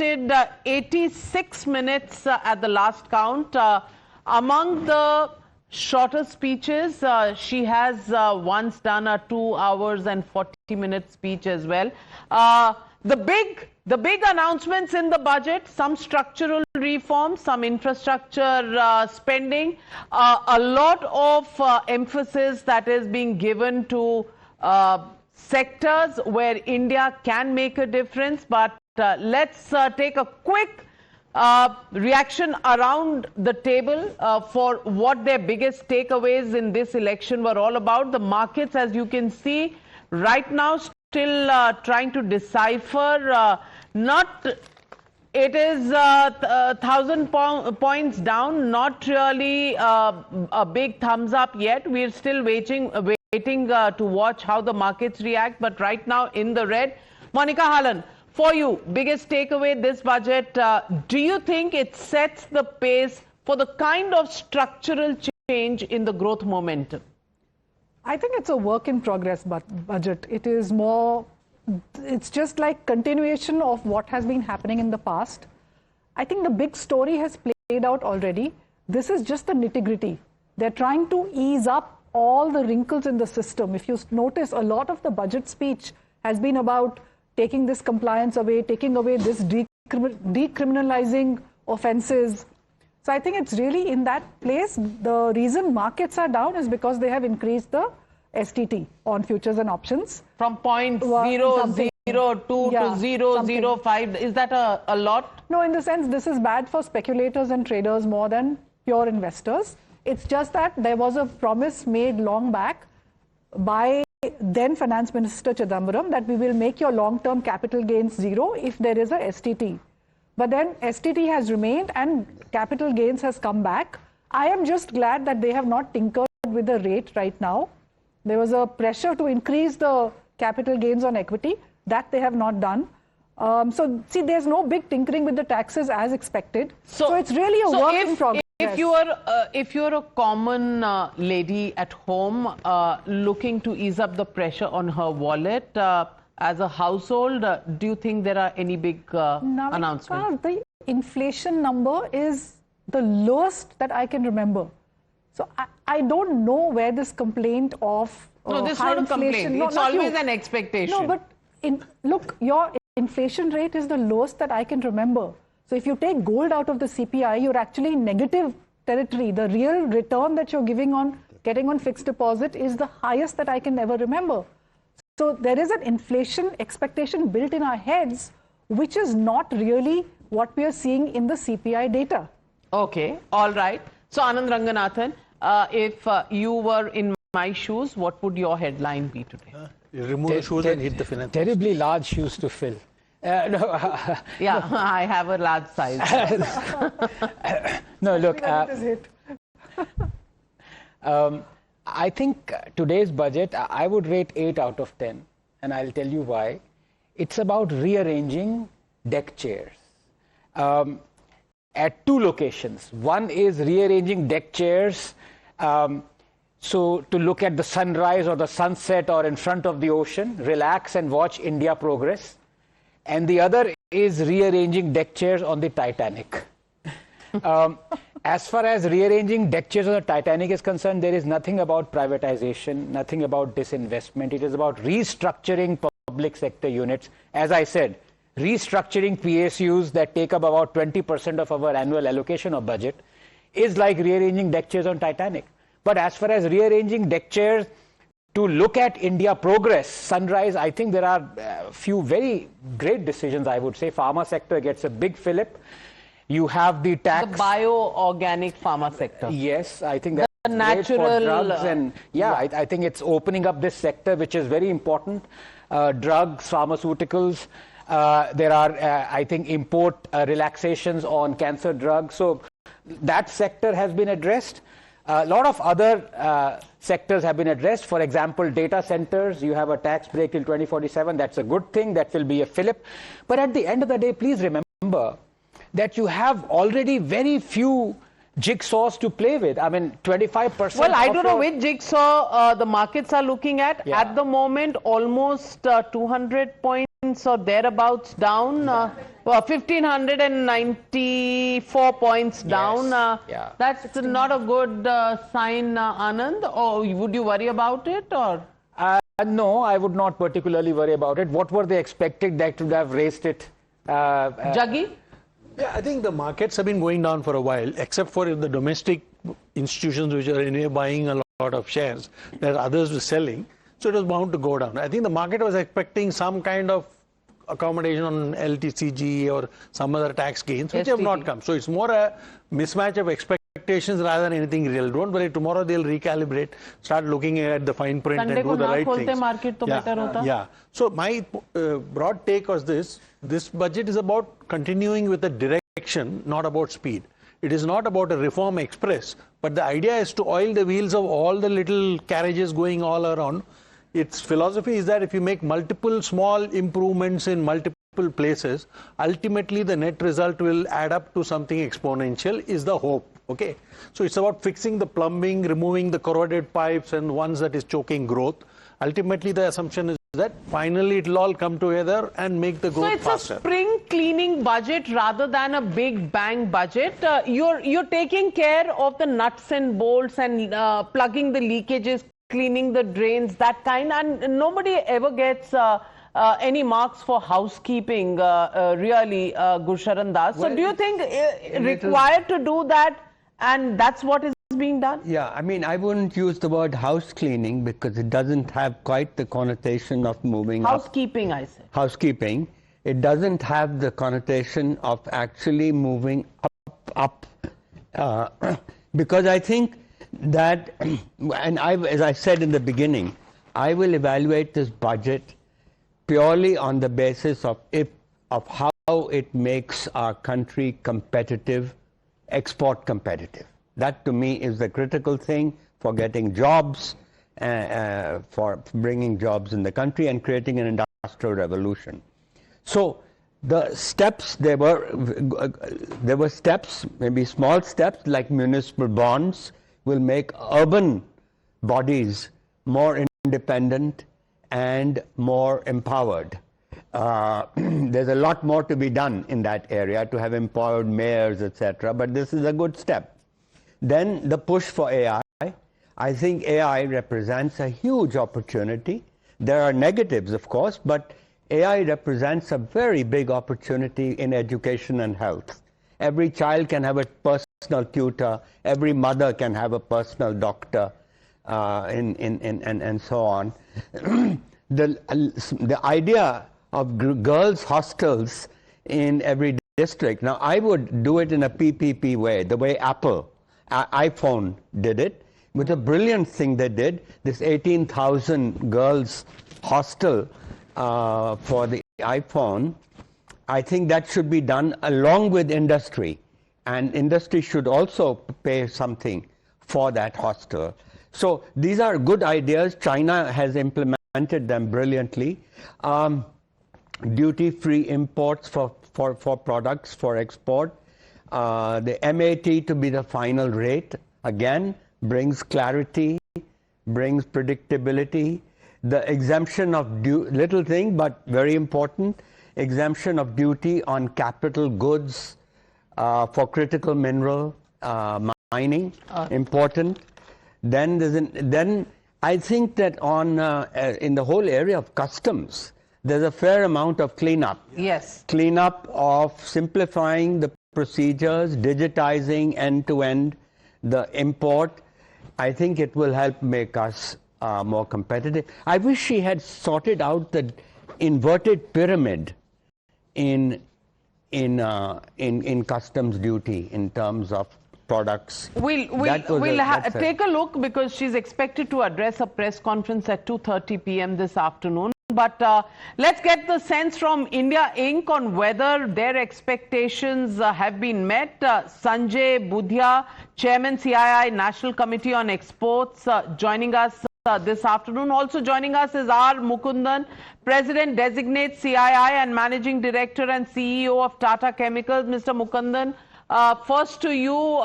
lasted 86 minutes at the last count. Among the shorter speeches, she has once done a 2 hours and 40-minute speech as well. The big announcements in the budget, some structural reforms, some infrastructure spending, a lot of emphasis that is being given to sectors where India can make a difference. But let's take a quick reaction around the table for what their biggest takeaways in this election were all about. The markets, as you can see, right now still trying to decipher. It is 1,000 points down, not really a big thumbs up yet. We're still waiting to watch how the markets react, but right now in the red. Monica Hallan, for you, biggest takeaway this budget, do you think it sets the pace for the kind of structural change in the growth momentum? I think it's a work in progress budget. It is more, it's just like continuation of what has been happening in the past. I think the big story has played out already. This is just the nitty-gritty. They're trying to ease up all the wrinkles in the system. If you notice, a lot of the budget speech has been about taking this compliance away, taking away this decriminalizing offenses. So I think it's really in that place. The reason markets are down is because they have increased the STT on futures and options. From 0.002 to 0.005. Is that a lot? No, in the sense this is bad for speculators and traders more than pure investors. It's just that there was a promise made long back by then Finance Minister Chidambaram that we will make your long-term capital gains zero if there is a STT. But then STT has remained and capital gains has come back. I am just glad that they have not tinkered with the rate right now. There was a pressure to increase the capital gains on equity. That they have not done. So, see, there's no big tinkering with the taxes as expected. So it's really a work in progress. If you're a common lady at home looking to ease up the pressure on her wallet, as a household, do you think there are any big announcements? The inflation number is the lowest that I can remember. So I don't know where this complaint of no, this is not a complaint. It's always an expectation. No, but look, your inflation rate is the lowest that I can remember. So if you take gold out of the CPI, you're actually in negative territory. The real return that you're getting on fixed deposit is the highest that I can ever remember. So there is an inflation expectation built in our heads, which is not really what we are seeing in the CPI data. Okay, all right. So Anand Ranganthan, if you were in my shoes, what would your headline be today? You remove the shoes and hit the finance. Terribly large shoes to fill. Yeah, I have a large size. No, look. I think today's budget, I would rate 8 out of 10. And I'll tell you why. It's about rearranging deck chairs at 2 locations. One is rearranging deck chairs so to look at the sunrise or the sunset or in front of the ocean, relax and watch India progress. And the other is rearranging deck chairs on the Titanic. As far as rearranging deck chairs on the Titanic is concerned, there is nothing about privatization, nothing about disinvestment. It is about restructuring public sector units. As I said, restructuring PSUs that take up about 20% of our annual allocation of budget is like rearranging deck chairs on Titanic. But as far as rearranging deck chairs to look at India progress, sunrise, I think there are a few very great decisions, I would say. Pharma sector gets a big fillip. You have the tax. The bio-organic pharma sector. Yes, I think that's the natural great for drugs. And I think it's opening up this sector, which is very important. Drugs, pharmaceuticals. There are, I think, import relaxations on cancer drugs. So that sector has been addressed. A lot of other sectors have been addressed. For example, data centers, you have a tax break till 2047. That's a good thing. That will be a fillip. But at the end of the day, please remember that you have already very few jigsaws to play with. I mean, 25%. Well, I don't know which jigsaw the markets are looking at. Yeah. At the moment, almost 200 points or thereabouts down. 1,594 points down. Yeah. That's not a good sign, Anand. Or would you worry about it? Or No, I would not particularly worry about it. What were they expecting that would have raised it? Jaggi? Yeah, I think the markets have been going down for a while, except for the domestic institutions which are anyway buying a lot of shares that others were selling. So it was bound to go down. I think the market was expecting some kind of accommodation on LTCG or some other tax gains, which have not come. So it's more a mismatch of expectations rather than anything real. Don't worry, tomorrow they'll recalibrate, start looking at the fine print and do the right things. Market to better hota. Yeah. So my broad take was this budget is about continuing with the direction, not about speed. It is not about a reform express, but the idea is to oil the wheels of all the little carriages going all around. Its philosophy is that if you make multiple small improvements in multiple places, ultimately the net result will add up to something exponential, is the hope. Okay, so it's about fixing the plumbing, removing the corroded pipes and ones that is choking growth. Ultimately, the assumption is that finally it will all come together and make the growth faster. So it's a spring cleaning budget rather than a big bang budget. You're taking care of the nuts and bolts and plugging the leakages, cleaning the drains, that kind, and nobody ever gets any marks for housekeeping, really, Gursharan Das. So do you think required to do that, and that's what is being done? Yeah, I mean, I wouldn't use the word house cleaning because it doesn't have quite the connotation of moving housekeeping, I say. Housekeeping. It doesn't have the connotation of actually moving up, because I think that, and as I said in the beginning, I will evaluate this budget purely on the basis of how it makes our country competitive, export competitive. That to me is the critical thing for getting jobs, for bringing jobs in the country and creating an industrial revolution. So the steps, there were steps, maybe small steps like municipal bonds will make urban bodies more independent and more empowered. There's a lot more to be done in that area to have empowered mayors, etc. But this is a good step. Then the push for AI. I think AI represents a huge opportunity. There are negatives, of course, but AI represents a very big opportunity in education and health. Every child can have a personal tutor. Every mother can have a personal doctor, and so on. The idea of girls' hostels in every district. Now, I would do it in a PPP way, the way Apple, iPhone did it. It was a brilliant thing they did. This 18,000 girls' hostel for the iPhone. I think that should be done along with industry, and industry should also pay something for that hostel. So these are good ideas. China has implemented them brilliantly. Duty-free imports for products for export. The MAT to be the final rate, again, brings clarity, brings predictability. The exemption of little thing, but very important, exemption of duty on capital goods for critical mineral mining, important. Then I think that on in the whole area of customs, there's a fair amount of cleanup. Yes. Cleanup of simplifying the procedures, digitizing end-to-end the import. I think it will help make us more competitive. I wish she had sorted out the inverted pyramid in customs duty in terms of products. We'll take a look, because she's expected to address a press conference at 2:30 p.m. this afternoon. But let's get the sense from India Inc. on whether their expectations have been met. Sanjay Budhia, Chairman CII National Committee on Exports, joining us this afternoon. Also joining us is R. Mukundan, President Designate CII and Managing Director and CEO of Tata Chemicals. Mr. Mukundan, first to you,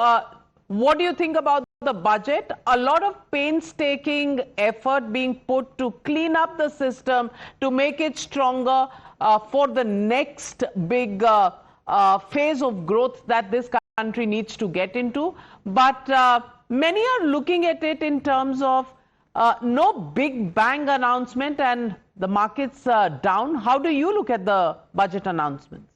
what do you think about the budget, a lot of painstaking effort being put to clean up the system, to make it stronger for the next big phase of growth that this country needs to get into. But many are looking at it in terms of no big bang announcement and the markets down. How do you look at the budget announcements?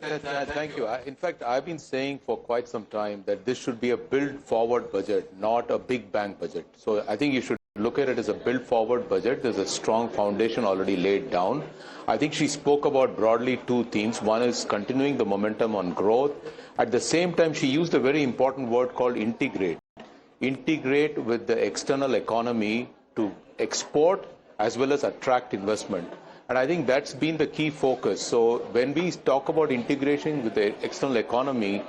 Thank you. In fact, I've been saying for quite some time that this should be a build-forward budget, not a big bang budget. So I think you should look at it as a build-forward budget. There's a strong foundation already laid down. I think she spoke about broadly two themes. One is continuing the momentum on growth. At the same time, she used a very important word called integrate. Integrate with the external economy to export as well as attract investment. And I think that's been the key focus. So when we talk about integration with the external economy,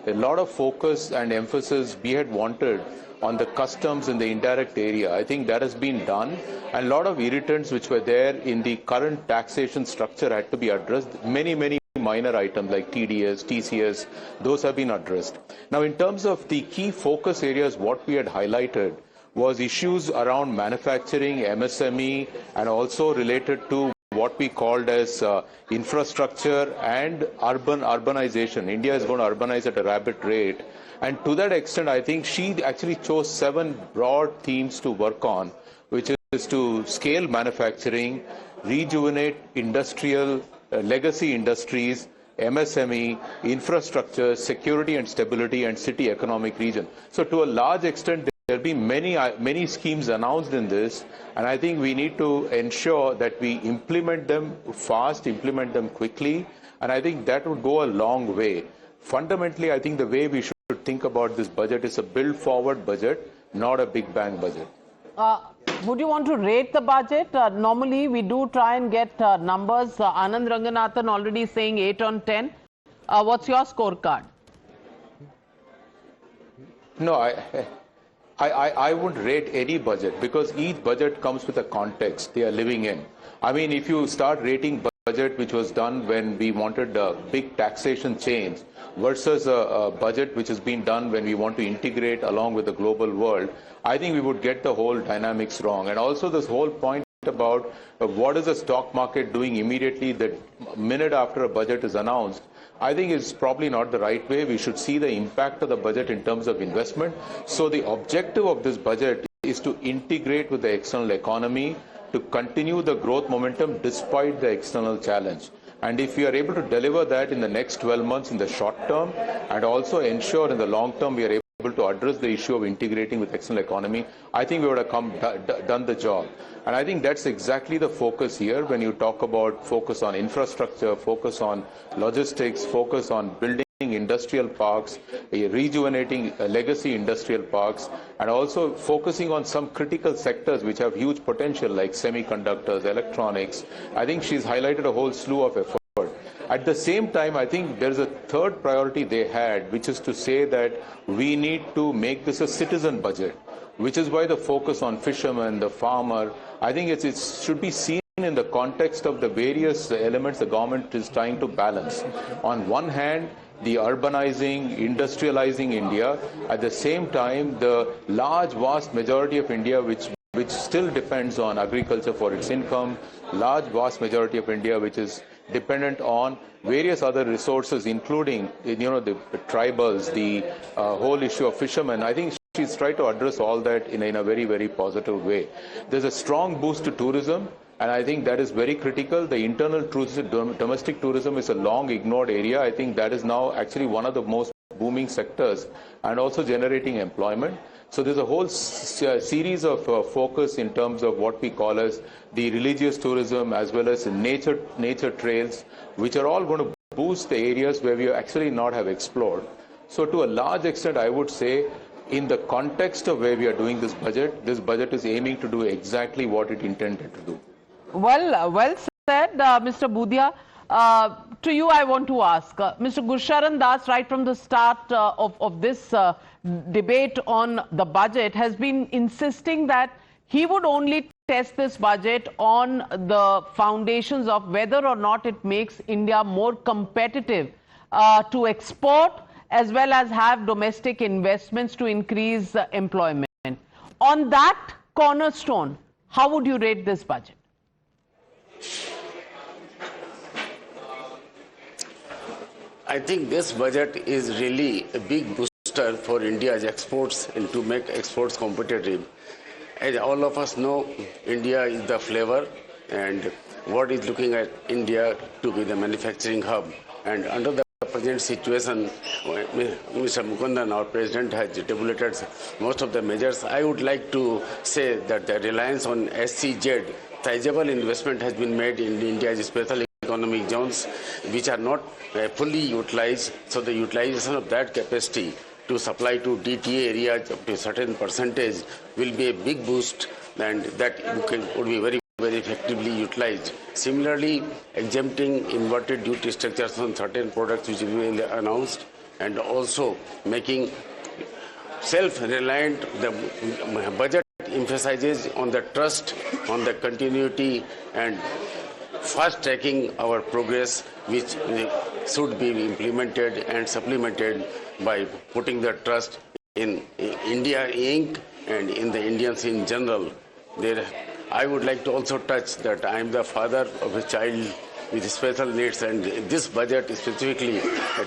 a lot of focus and emphasis we had wanted on the customs in the indirect area. I think that has been done. And a lot of irritants which were there in the current taxation structure had to be addressed. Many minor items like TDS, TCS, those have been addressed. Now, in terms of the key focus areas, what we had highlighted was issues around manufacturing, MSME, and also related to what we called as infrastructure and urbanization. India is going to urbanize at a rapid rate. And to that extent, I think she actually chose 7 broad themes to work on, which is to scale manufacturing, rejuvenate industrial legacy industries, MSME, infrastructure, security and stability, and city economic region. So to a large extent, there will be many schemes announced in this, and I think we need to ensure that we implement them fast, implement them quickly, and I think that would go a long way. Fundamentally, I think the way we should think about this budget is a build-forward budget, not a big bang budget. Would you want to rate the budget? Normally, we do try and get numbers. Anand Ranganthan already saying 8 on 10. What's your scorecard? No, I wouldn't rate any budget because each budget comes with a context they are living in. I mean, if you start rating budget which was done when we wanted a big taxation change versus a budget which has been done when we want to integrate along with the global world, I think we would get the whole dynamics wrong. And also this whole point about what is the stock market doing immediately the minute after a budget is announced, I think is probably not the right way. We should see the impact of the budget in terms of investment. So the objective of this budget is to integrate with the external economy, to continue the growth momentum despite the external challenge. And if we are able to deliver that in the next 12 months in the short term, and also ensure in the long term we are able to address the issue of integrating with external economy, I think we would have done the job. And I think that's exactly the focus here when you talk about focus on infrastructure, focus on logistics, focus on building industrial parks, rejuvenating legacy industrial parks, and also focusing on some critical sectors which have huge potential like semiconductors, electronics. I think she's highlighted a whole slew of effort. At the same time, I think there's a third priority they had, which is to say that we need to make this a citizen budget, which is why the focus on fishermen, the farmer, I think it should be seen in the context of the various elements the government is trying to balance. On one hand, the urbanizing, industrializing India. At the same time, the large, vast majority of India which still depends on agriculture for its income, large, vast majority of India which is dependent on various other resources, including, the tribals, the whole issue of fishermen. I think she's tried to address all that in a very, very positive way. There's a strong boost to tourism. And I think that is very critical. The internal domestic tourism is a long ignored area. I think that is now actually one of the most booming sectors and also generating employment. So there's a whole series of focus in terms of what we call as the religious tourism as well as nature trails, which are all going to boost the areas where we actually not have explored. So to a large extent, I would say in the context of where we are doing this budget is aiming to do exactly what it intended to do. Well said, Mr. Budhia. To you, I want to ask, Mr. Gurcharan Das, right from the start of this debate on the budget, has been insisting that he would only test this budget on the foundations of whether or not it makes India more competitive to export as well as have domestic investments to increase employment. On that cornerstone, how would you rate this budget? I think this budget is really a big booster for India's exports and to make exports competitive. As all of us know, India is the flavor, and world is looking at India to be the manufacturing hub. And under the present situation, Mr. Mukundan, our president, has tabulated most of the measures. I would like to say that the reliance on SCZ, sizable investment has been made in India's special economic zones, which are not fully utilized. So the utilization of that capacity to supply to DTA areas up to a certain percentage will be a big boost, and that would be very effectively utilized. Similarly, exempting inverted duty structures on certain products which will be announced, and also making self-reliant. The budget emphasizes on the trust, on the continuity, and fast-tracking our progress, which should be implemented and supplemented by putting the trust in India Inc. and in the Indians in general. I would like to also touch that I am the father of a child with special needs, and this budget specifically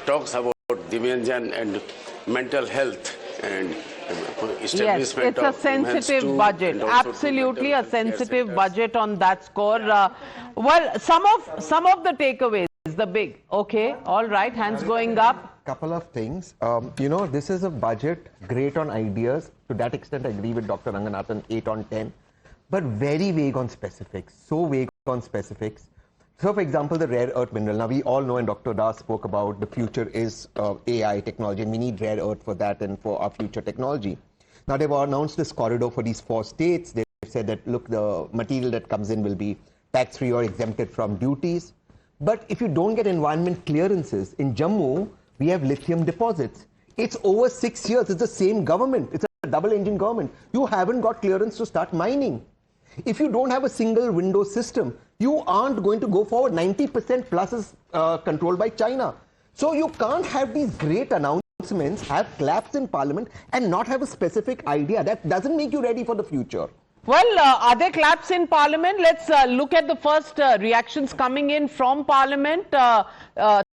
talks about dimension and mental health and establishment. Yes, it's a sensitive budget. Absolutely a sensitive budget on that score. Well, some of the takeaways, the big. Okay, all right, hands going up. Couple of things. This is a budget great on ideas. To that extent, I agree with Dr. Ranganathan, 8 on 10. But very vague on specifics, so vague on specifics. So, for example, the rare earth mineral. Now, we all know, and Dr. Das spoke about, the future is AI technology, and we need rare earth for that and for our future technology. Now, they've announced this corridor for these 4 states. They've said that, look, the material that comes in will be tax-free or exempted from duties. But if you don't get environment clearances, in Jammu, we have lithium deposits. It's over 6 years. It's the same government. It's a double-engine government. You haven't got clearance to start mining. If you don't have a single window system, you aren't going to go forward. 90% plus is controlled by China. So you can't have these great announcements, have claps in parliament, and not have a specific idea. That doesn't make you ready for the future. Well, are there claps in parliament? Let's look at the first reactions coming in from parliament.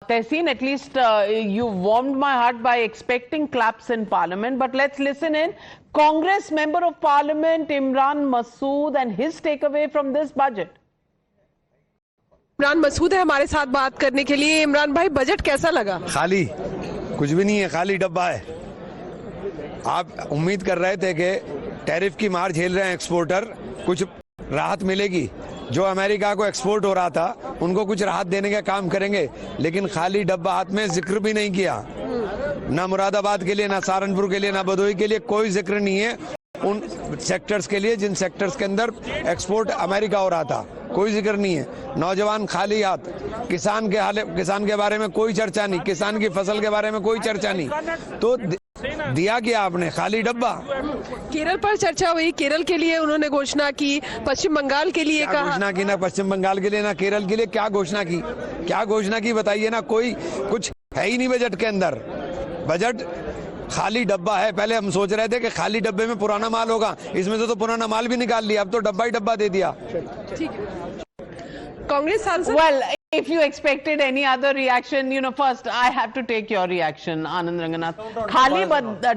Tehseen, at least you warmed my heart by expecting claps in parliament. But let's listen in. Congress Member of Parliament Imran Masood and his takeaway from this budget. Imran Masood है हमारे साथ बात करने के लिए। इमरान भाई, budget कैसा लगा? खाली, कुछ भी नहीं है, खाली डब्बा है। आप उम्मीद कर रहे थे कि टैरिफ की मार झेल रहे हैं एक्सपोर्टर, कुछ राहत मिलेगी। जो अमेरिका को एक्सपोर्ट हो रहा था उनको कुछ राहत देने का काम करेंगे, लेकिन खाली डब्बा हाथ में जिक्र भी नहीं किया। ना मुरादाबाद के लिए, ना सहारनपुर के लिए, ना भदोही के लिए कोई जिक्र नहीं है उन सेक्टर्स के लिए जिन सेक्टर्स के अंदर एक्सपोर्ट अमेरिका हो रहा था। कोई जिक्र नहीं है। नौजवान खाली हाथ, किसान के बारे में कोई चर्चा नहीं, किसान की फसल के बारे में कोई चर्चा नहीं। तो दिया क्या आपने? खाली डब्बा। केरल पर चर्चा हुई, केरल के लिए उन्होंने घोषणा की, पश्चिम बंगाल के लिए कहा। घोषणा की ना पश्चिम बंगाल के लिए ना केरल के लिए, क्या घोषणा की? क्या घोषणा की बताइए ना। कोई कुछ है ही नहीं बजट के अंदर। बजट खाली डब्बा है। पहले हम सोच रहे थे कि खाली डब्बे में पुराना माल होगा, इसमें से तो पुराना माल भी निकाल लिया, अब तो डब्बा ही डब्बा दे दिया। ठीक है। कांग्रेस सांसद। Well, if you expected any other reaction, first I have to take your reaction, Anand Ranganthan. खाली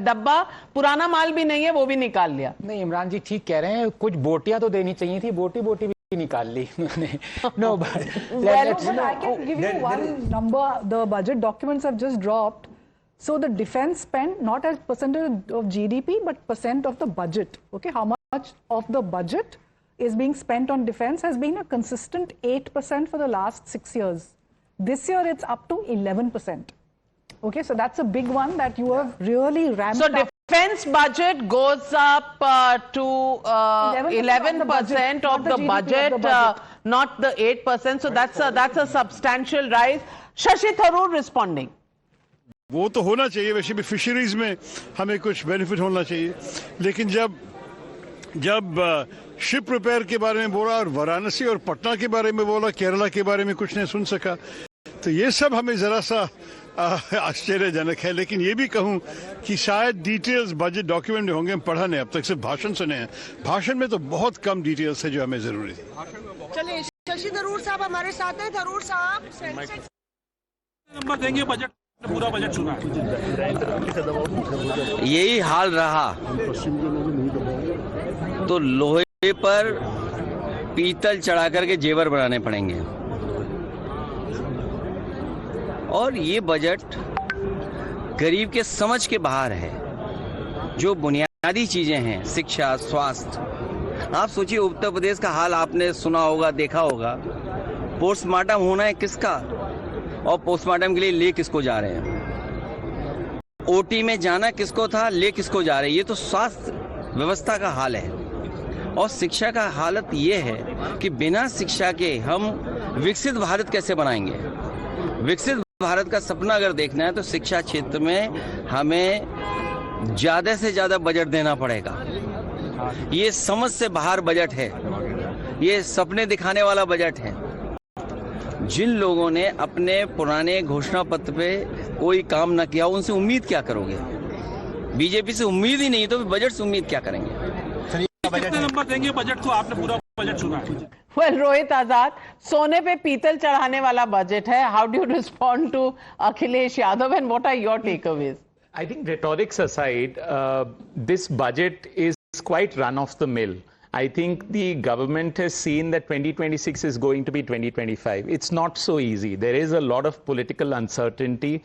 डब्बा, पुराना माल भी नहीं है, वो भी निकाल लिया। नहीं, इमरान जी ठीक कह रहे हैं, कुछ बोटियां तो देनी चाहिए थी, बोटी भी निकाल ली उन्होंने। No, but I can give you one number. The budget documents have just dropped. So the defense spend, not as percentage of GDP, but percent of the budget. Okay, how much of the budget is being spent on defense has been a consistent 8% for the last 6 years. This year it's up to 11%. Okay, so that's a big one that you have really ramped up. So defense budget goes up to 11% of the budget, not the 8%. So that's a substantial rise. Shashi Tharoor responding. वो तो होना चाहिए, वैसे भी fisheries में हमें कुछ benefit होना चाहिए, लेकिन जब शिप रिपेयर के बारे में बोला और वाराणसी और पटना के बारे में बोला, केरला के बारे में कुछ नहीं सुन सका, तो ये सब हमें जरा सा आश्चर्यजनक है। लेकिन ये भी कहूँ कि शायद डिटेल्स बजट डॉक्यूमेंट में होंगे, हम पढ़ा नहीं, अब तक सिर्फ भाषण सुने हैं। भाषण में तो बहुत कम डिटेल्स है जो हमें जरूरी थी। चलिए शशि थरूर साहब हमारे साथ हैं। थरूर साहब नंबर देंगे, बजट पूरा बजट सुना है। यही हाल रहा तो लोहे पर पीतल चढ़ा करके जेवर बनाने पड़ेंगे। और ये बजट गरीब के समझ के बाहर है। जो बुनियादी चीजें हैं, शिक्षा, स्वास्थ्य, आप सोचिए उत्तर प्रदेश का हाल आपने सुना होगा, देखा होगा। पोस्टमार्टम होना है किसका, और पोस्टमार्टम के लिए ले किसको जा रहे हैं। ओटी में जाना किसको था, ले किसको जा रहे हैं। ये तो स्वास्थ्य व्यवस्था का हाल है। और शिक्षा का हालत ये है कि बिना शिक्षा के हम विकसित भारत कैसे बनाएंगे। विकसित भारत का सपना अगर देखना है तो शिक्षा क्षेत्र में हमें ज्यादा से ज्यादा बजट देना पड़ेगा। ये समझ से बाहर बजट है, ये सपने दिखाने वाला बजट है। जिन लोगों ने अपने पुराने घोषणा पत्र पे कोई काम ना किया, उनसे उम्मीद क्या करोगे। बीजेपी से उम्मीद ही नहीं तो बजट से उम्मीद क्या करेंगे। कितने नंबर देंगे बजट को, आपने पूरा बजट सुना है। Well, रोहित आजाद, सोने पे पीतल चढ़ाने वाला बजट है. How do you respond to Akhilesh Yadav and what are your takeaways? I think rhetorics aside, this budget is quite run of the mill. I think the government has seen that 2026 is going to be 2025. It's not so easy. There is a lot of political uncertainty.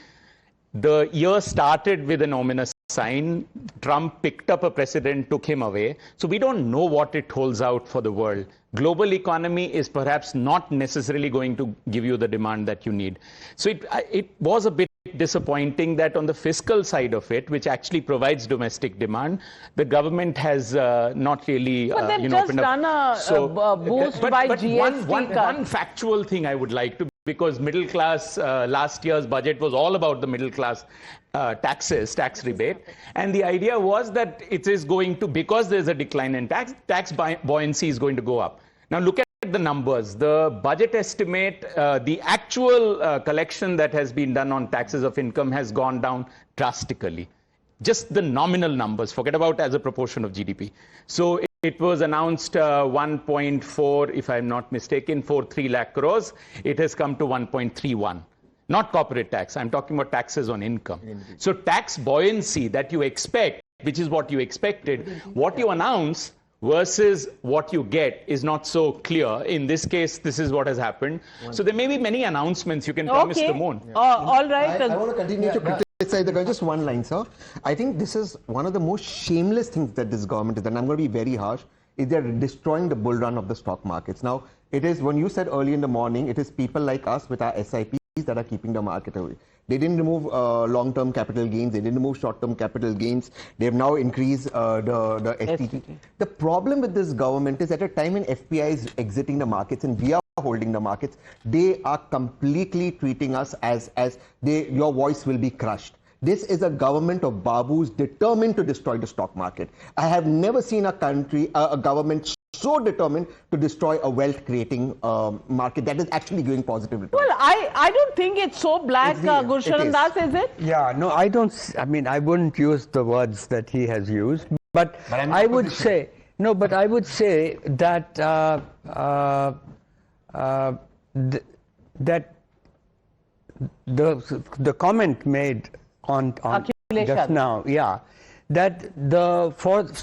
The year started with an ominous sign. Trump picked up a president, took him away. So we don't know what it holds out for the world. Global economy is perhaps not necessarily going to give you the demand that you need. So it was a bit disappointing that on the fiscal side of it, which actually provides domestic demand, the government has not really but they've just done a boost by GST one factual thing I would like to, because middle class, last year's budget was all about the middle class tax rebate. And the idea was that it is going to, because there's a decline in tax buoyancy is going to go up. Now look at the numbers. The budget estimate, the actual collection that has been done on taxes of income has gone down drastically. Just the nominal numbers, forget about as a proportion of GDP. So it was announced 1.4, if I'm not mistaken, 43 lakh crores. It has come to 1.31. Not corporate tax, I'm talking about taxes on income. So tax buoyancy that you expect, which is what you expected, what you announce versus what you get is not so clear. In this case, this is what has happened. So there may be many announcements you can promise the moon. All right. I want to continue to criticize the government. Just one line, sir. I think this is one of the most shameless things that this government has done. I'm going to be very harsh. Is they're destroying the bull run of the stock markets. Now, it is, when you said early in the morning, it is people like us with our SIPs that are keeping the market away. They didn't remove long-term capital gains. They didn't remove short-term capital gains. They have now increased the STT. The problem with this government is at a time when FPI is exiting the markets and we are holding the markets, they are completely treating us as your voice will be crushed. This is a government of Babus determined to destroy the stock market. I have never seen a country, a government so determined to destroy a wealth-creating market that is actually giving positive returns. Well, I don't think it's so black, Gursharan Das, is it? Yeah, no, I don't. I mean, I wouldn't use the words that he has used, but I would say no. But I would say that that the comment made on just now, yeah, that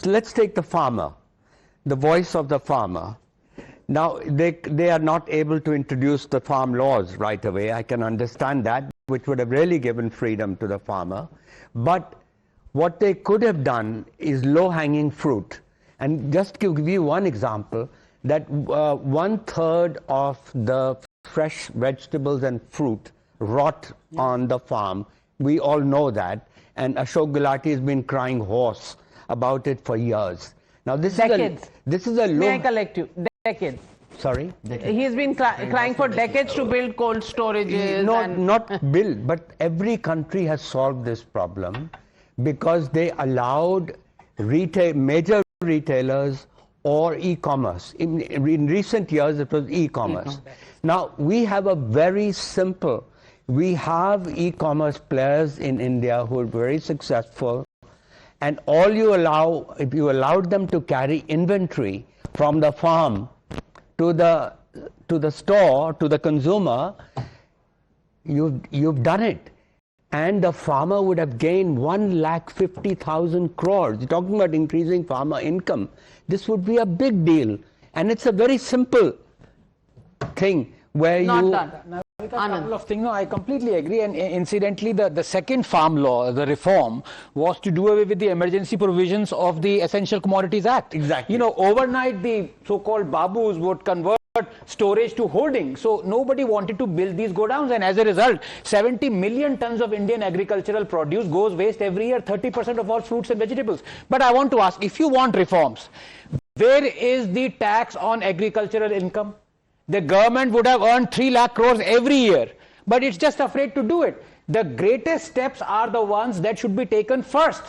let's take the farmer. The voice of the farmer. Now, they are not able to introduce the farm laws right away. I can understand that, which would have really given freedom to the farmer. But what they could have done is low-hanging fruit. And just to give you one example, that 1/3 of the fresh vegetables and fruit rot on the farm. We all know that. And Ashok Gulati has been crying hoarse about it for years. Now decades. This is a low. May I correct you? Decades. Sorry? Decades. He's been crying for decades to build cold storages. Not build, but every country has solved this problem because they allowed major retailers or e-commerce. In recent years, it was e-commerce. Now, we have a very simple. We have e-commerce players in India who are very successful, and all you allow, if you allowed them to carry inventory from the farm to the store, to the consumer, you've done it. And the farmer would have gained 1,50,000 crores. You're talking about increasing farmer income. This would be a big deal. And it's a very simple thing where Not done. Now, a couple of things. No, I completely agree. And incidentally, the second farm law, the reform, was to do away with the emergency provisions of the Essential Commodities Act. Exactly. You know, overnight the so-called babus would convert storage to holding. So nobody wanted to build these godowns, and as a result 70 million tons of Indian agricultural produce goes waste every year, 30% of all fruits and vegetables. But I want to ask, if you want reforms, where is the tax on agricultural income? The government would have earned 3 lakh crores every year, but it's just afraid to do it. The greatest steps are the ones that should be taken first.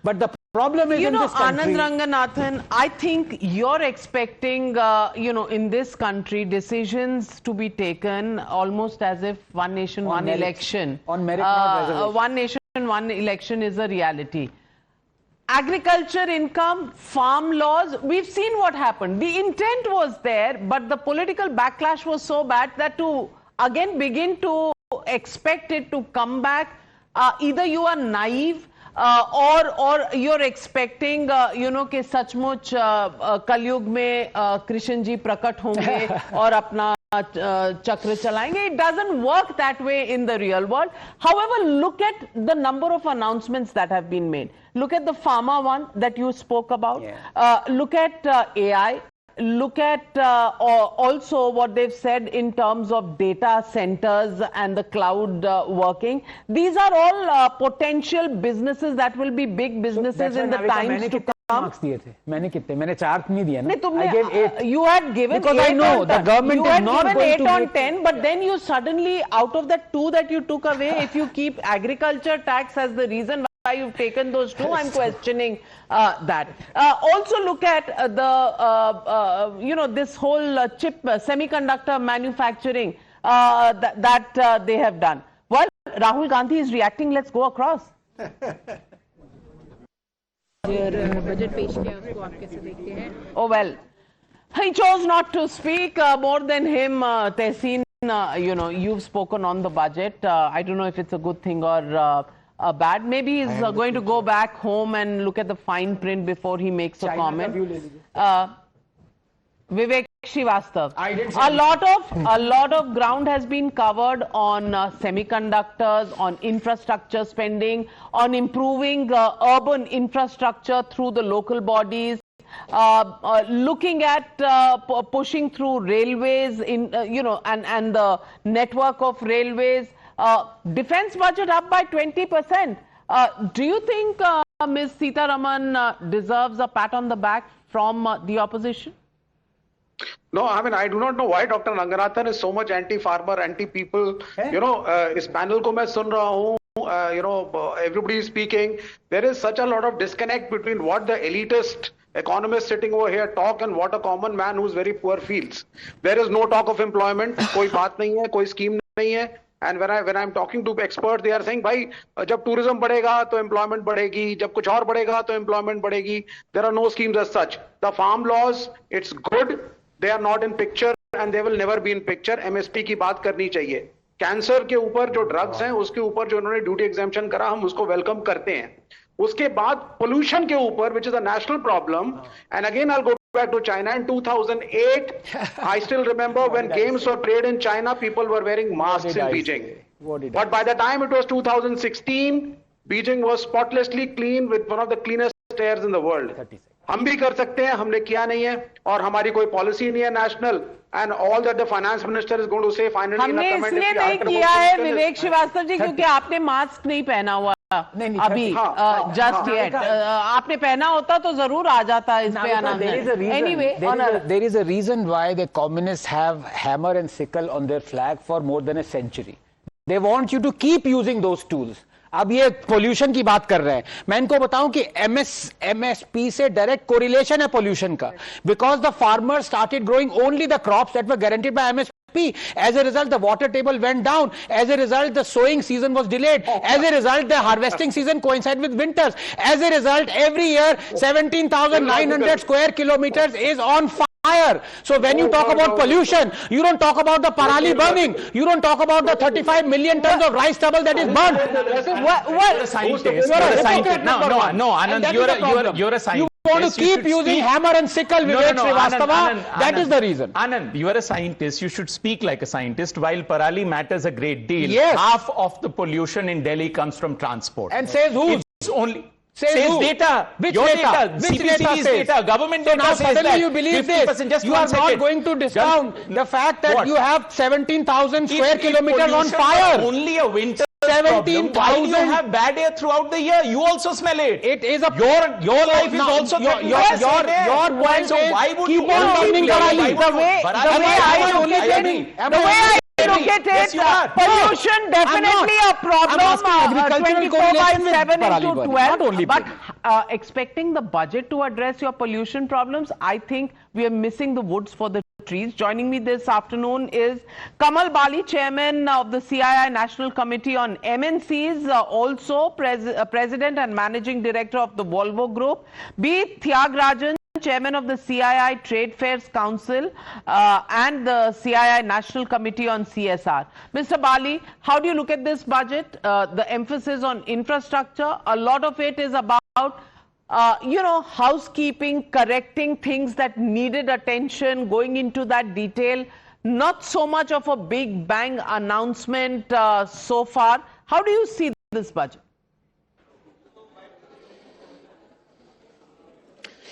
But the problem is, in this country, Anand Ranganthan, I think you're expecting, in this country, decisions to be taken almost as if one nation, one election. On merit, not reservation. One nation, one election is a reality. Agriculture income, farm laws, we've seen what happened. The intent was there, but the political backlash was so bad that to again begin to expect it to come back, either you are naive, or you're expecting कि सचमुच कलयुग में कृष्ण जी प्रकट होंगे और अपना चक्र चलाएंगे. It doesn't work that way in the real world. However, look at the number of announcements that have been made. Look at the pharma one that you spoke about. Look at AI. Look at also what they've said in terms of data centers and the cloud working. These are all potential businesses that will be big businesses in the times to come. Marks diye the. मैंने 4 नहीं दिया ना. I gave 8. You had given because 8 I know the government is not going to. You had given 8 on 10, but then you suddenly, out of the 2 that you took away, if you keep agriculture tax as the reason why you've taken those 2, I'm questioning that. Also look at this whole chip semiconductor manufacturing that they have done. Well, Rahul Gandhi is reacting. Let's go across. Oh well, he chose not to speak. More than him, Tehseen, you've spoken on the budget. I don't know if it's a good thing or bad. Maybe he's going to go back home and look at the fine print before he makes a comment. Vivek Srivastav, a lot of ground has been covered on semiconductors, on infrastructure spending, on improving urban infrastructure through the local bodies, looking at pushing through railways in and the network of railways. Defense budget up by 20%. Do you think Ms. Sitharaman deserves a pat on the back from the opposition? No, I mean, I do not know why Dr. Ranganathan is so much anti-farmer, anti-people. इस panel को मैं सुन रहा हूँ, everybody is speaking. There is such a lot of disconnect between what the elitist economists sitting over here talk and what a common man who's very poor feels. There is no talk of employment. कोई बात नहीं है, कोई scheme नहीं है. And when I'm talking to experts, they are saying, भाई जब tourism बढ़ेगा तो employment बढ़ेगी, जब कुछ और बढ़ेगा तो employment बढ़ेगी. There are no schemes as such. The farm laws, it's good. They are not in picture and they will never be in picture. MSP की बात करनी चाहिए. कैंसर के ऊपर जो ड्रग्स हैं उसके ऊपर जो उन्होंने ड्यूटी एग्जेम्पशन करा, हम उसको वेलकम करते हैं. उसके बाद पोल्यूशन के ऊपर, which is a national problem, and again I'll go back to China. In 2008, I still remember when games were played in China, people were wearing masks in Beijing. But by the time it was 2016, Beijing was spotlessly clean with one of the cleanest airs in the world. हम भी कर सकते हैं, हमने किया नहीं है और हमारी कोई पॉलिसी नहीं है national. And all that the finance minister is going to say finally. हमने इसलिए नहीं किया है विवेक श्रीवास्तव जी क्योंकि आपने मास्क नहीं पहना हुआ अभी just yet. आपने पहना होता तो जरूर आ जाता इस पे announcement. Anyway, there is a reason why the communists have hammer and sickle on their flag for more than a century. They want you to keep using those tools. अब ये पोल्यूशन की बात कर रहे हैं. मैं इनको बताऊं कि MSP से डायरेक्ट कोरिलेशन है पोल्यूशन का, because the farmer started growing only the crops that were guaranteed bye MSP. As a result, the water table went down. As a result, the sowing season was delayed. As a result, the harvesting season coincided with winters. As a result, every year 17,900 square kilometers is on fire. So when you talk about pollution, you don't talk about the Parali burning. You don't talk about the 35 million tons of rice stubble that is burnt. You're a scientist. You're a scientist. No, Anand, you're a scientist. You want to keep using hammer and sickle, Vivek Srivastava. That is the reason. Anand, you are a scientist. You should speak like a scientist. While Parali matters a great deal, yes, half of the pollution in Delhi comes from transport. And says who? It's only... Says data. Which your data? Which CPCB's data. Government data now says suddenly that. you believe this. Just you are not going to discount the fact that you have 17,000 square kilometers on fire. Only a winter 17,000. Why do you have bad air throughout the year? You also smell it. It is a your life is also your point. So why would keep you on burning the way I look at it, pollution definitely a problem 24/7 into 12. But expecting the budget to address your pollution problems, I think we are missing the woods for the trees. Joining me this afternoon is Kamal Bali, chairman of the CII National Committee on MNCs, also president and managing director of the Volvo Group. B. Thiagarajan, chairman of the CII Trade Fairs Council and the CII National Committee on CSR. Mr. Bali, how do you look at this budget? The emphasis on infrastructure, a lot of it is about housekeeping, correcting things that needed attention, going into that detail. Not so much of a big bang announcement so far. How do you see this budget?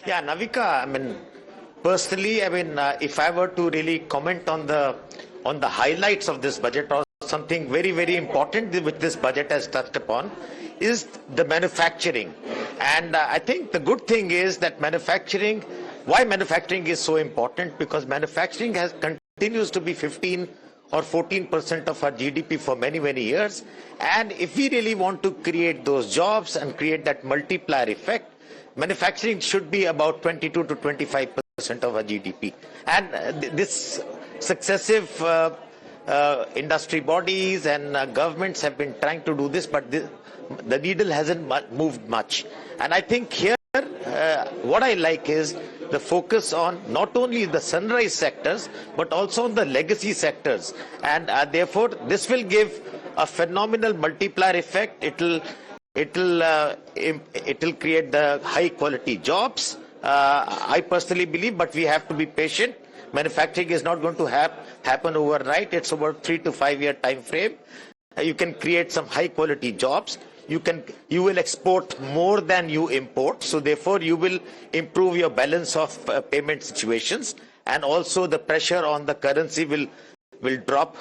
Yeah, Navika, I mean, personally, if I were to really comment on the highlights of this budget, or something very, very important which this budget has touched upon, is the manufacturing. And I think the good thing is that why manufacturing is so important, because manufacturing continues to be 15 or 14% of our GDP for many, many years. And if we really want to create those jobs and create that multiplier effect, manufacturing should be about 22 to 25% of our GDP. And this successive industry bodies and governments have been trying to do this, but the needle hasn't moved much. And I think here what I like is the focus on not only the sunrise sectors, but also on the legacy sectors. And therefore, this will give a phenomenal multiplier effect. It'll create the high quality jobs. I personally believe, but we have to be patient. Manufacturing is not going to happen overnight. It's over 3 to 5 year time frame. You can create some high quality jobs. You will export more than you import. So therefore you will improve your balance of payment situations, and also the pressure on the currency will drop,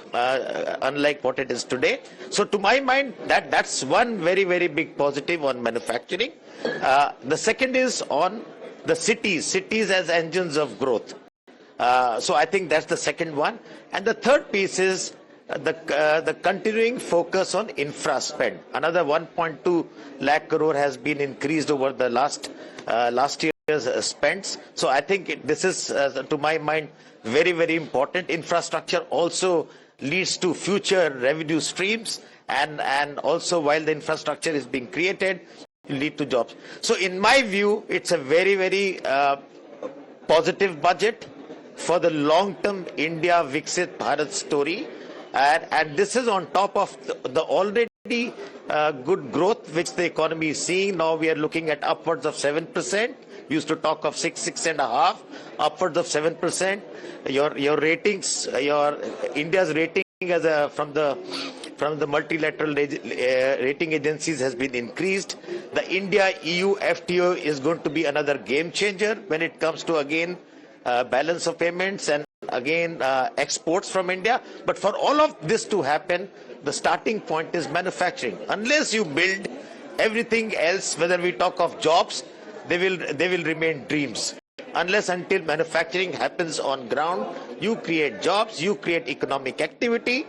unlike what it is today. So to my mind, that's one very, very big positive on manufacturing. The second is on the cities as engines of growth. So I think that's the second one. And the third piece is the continuing focus on infra spend. Another 1.2 lakh crore has been increased over the last year's spends. So I think this is, to my mind, very, very important. Infrastructure also leads to future revenue streams, and also while the infrastructure is being created, it will lead to jobs. So in my view, it's a very, very positive budget for the long-term India Viksit Bharat story. And this is on top of the already good growth which the economy is seeing. Now we are looking at upwards of 7%. We used to talk of 6.5%, upwards of 7%. Your ratings, India's rating from the multilateral rating agencies has been increased. The India-EU FTA is going to be another game changer when it comes to, again, balance of payments and again exports from India. But for all of this to happen, the starting point is manufacturing. Unless you build everything else, whether we talk of jobs, they will remain dreams. Unless until manufacturing happens on ground, you create jobs, you create economic activity,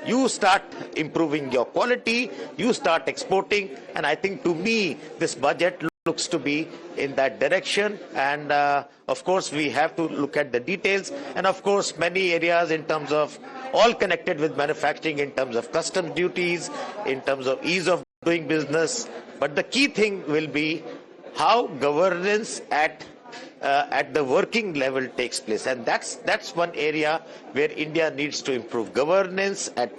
you start improving your quality, you start exporting. And I think, to me, this budget looks to be in that direction, and of course we have to look at the details, and of course many areas in terms of all connected with manufacturing, in terms of customs duties, in terms of ease of doing business. But the key thing will be how governance at the working level takes place, and that's one area where India needs to improve governance at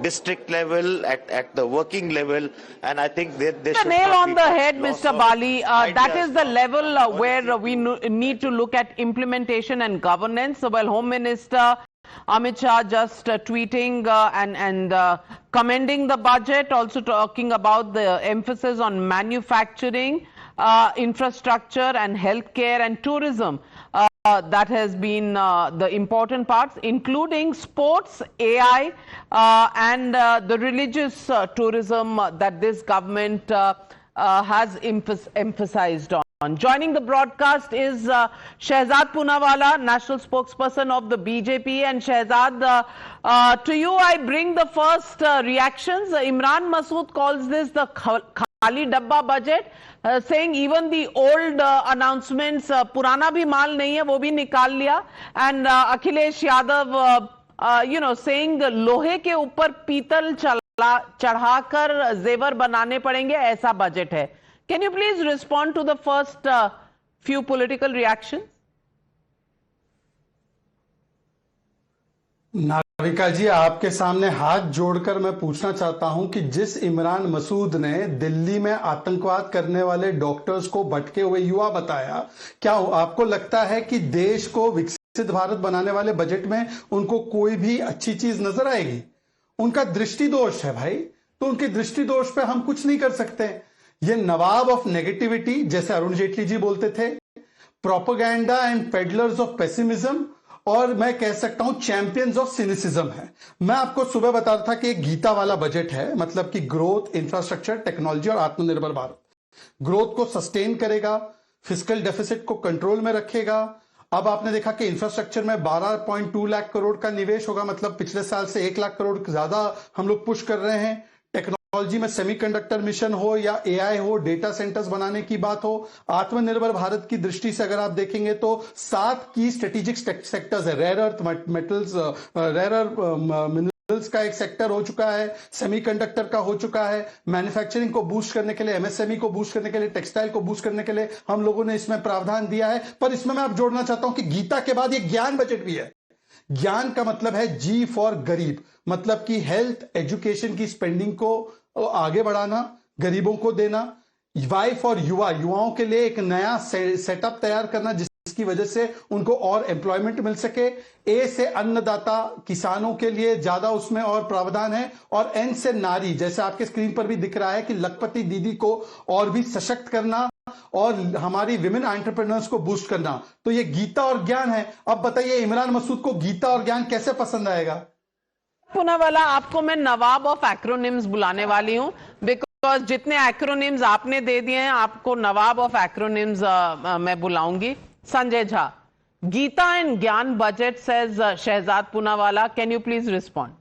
district level, at the working level, and I think there should nail not on be the head, loss Mr. of Bali. That ideas is the or level where we need to look at implementation and governance. Well, Home Minister Amit Shah just tweeting and commending the budget, also talking about the emphasis on manufacturing, infrastructure and healthcare and tourism. That has been the important parts, including sports, AI, and the religious tourism that this government has emphasized on. Joining the broadcast is Tehseen Poonawalla, national spokesperson of the BJP. And Shehzad, to you I bring the first reactions. Imran Masood calls this the Khali Dabba budget, saying even the old announcements, Purana bhi maal nahi hai, wo bhi nikal liya. And Akhilesh Yadav, saying लोहे के ऊपर पीतल चढ़ाकर जेवर बनाने पड़ेंगे, ऐसा budget है. Can you please respond to the first few political reactions? Navika जी, आपके सामने हाथ जोड़कर मैं पूछना चाहता हूं कि जिस इमरान मसूद ने दिल्ली में आतंकवाद करने वाले डॉक्टर्स को भटके हुए युवा बताया, क्या आपको लगता है कि देश को विकसित भारत बनाने वाले बजट में उनको कोई भी अच्छी चीज नजर आएगी? उनका दृष्टि दोष है भाई, तो उनके दृष्टि दोष पे हम कुछ नहीं कर सकते. ये नवाब ऑफ नेगेटिविटी, जैसे अरुण जेटली जी बोलते थे, propaganda and peddlers of pessimism, और मैं कह सकता हूं चैंपियंस ऑफ सिनिसिज्म है. मैं आपको सुबह बता रहा था कि एक गीता वाला बजट है, मतलब कि ग्रोथ, इंफ्रास्ट्रक्चर, टेक्नोलॉजी और आत्मनिर्भर भारत. ग्रोथ को सस्टेन करेगा, फिस्कल डेफिसिट को कंट्रोल में रखेगा. अब आपने देखा कि इंफ्रास्ट्रक्चर में 12.2 लाख करोड़ का निवेश होगा, मतलब पिछले साल से 1 लाख करोड़ ज्यादा हम लोग पुश कर रहे हैं. टेक्नोलॉजी में सेमीकंडक्टर मिशन हो या एआई हो, डेटा सेंटर्स बनाने की बात हो, आत्मनिर्भर भारत की दृष्टि से अगर आप देखेंगे तो 7 की स्ट्रेटेजिक सेक्टर्स है. Rare earth metals, rare minerals का एक सेक्टर हो चुका है, सेमीकंडक्टर का हो चुका है, मैन्युफैक्चरिंग को बूस्ट करने के लिए, एमएसएमई को बूस्ट करने के लिए, टेक्सटाइल को बूस्ट करने के लिए हम लोगों ने इसमें प्रावधान दिया है. पर इसमें मैं आप जोड़ना चाहता हूं कि गीता के बाद ये ज्ञान बजट भी है. ज्ञान का मतलब है जी फॉर गरीब, मतलब कि हेल्थ, एजुकेशन की स्पेंडिंग को आगे बढ़ाना, गरीबों को देना. वाई फॉर युवा, युवाओं के लिए एक नया सेटअप तैयार करना जिसकी वजह से उनको और एम्प्लॉयमेंट मिल सके. ए से अन्नदाता, किसानों के लिए ज्यादा उसमें और प्रावधान है. और एन से नारी, जैसे आपके स्क्रीन पर भी दिख रहा है कि लखपति दीदी को और भी सशक्त करना और हमारी विमेन एंटरप्रेन्योर्स को बूस्ट करना. तो ये गीता और ज्ञान है. अब बताइए इमरान मसूद को गीता और ज्ञान कैसे पसंद आएगा? पूनावाला, आपको मैं नवाब ऑफ एक्रोनिम्स बुलाने वाली हूं, बिकॉज जितने एक्रोनिम्स आपने दे दिए हैं, आपको नवाब ऑफ एक्रोनिम्स मैं बुलाऊंगी. संजय झा, गीता एंड ज्ञान budget, says Tehseen Poonawalla. Can you please respond?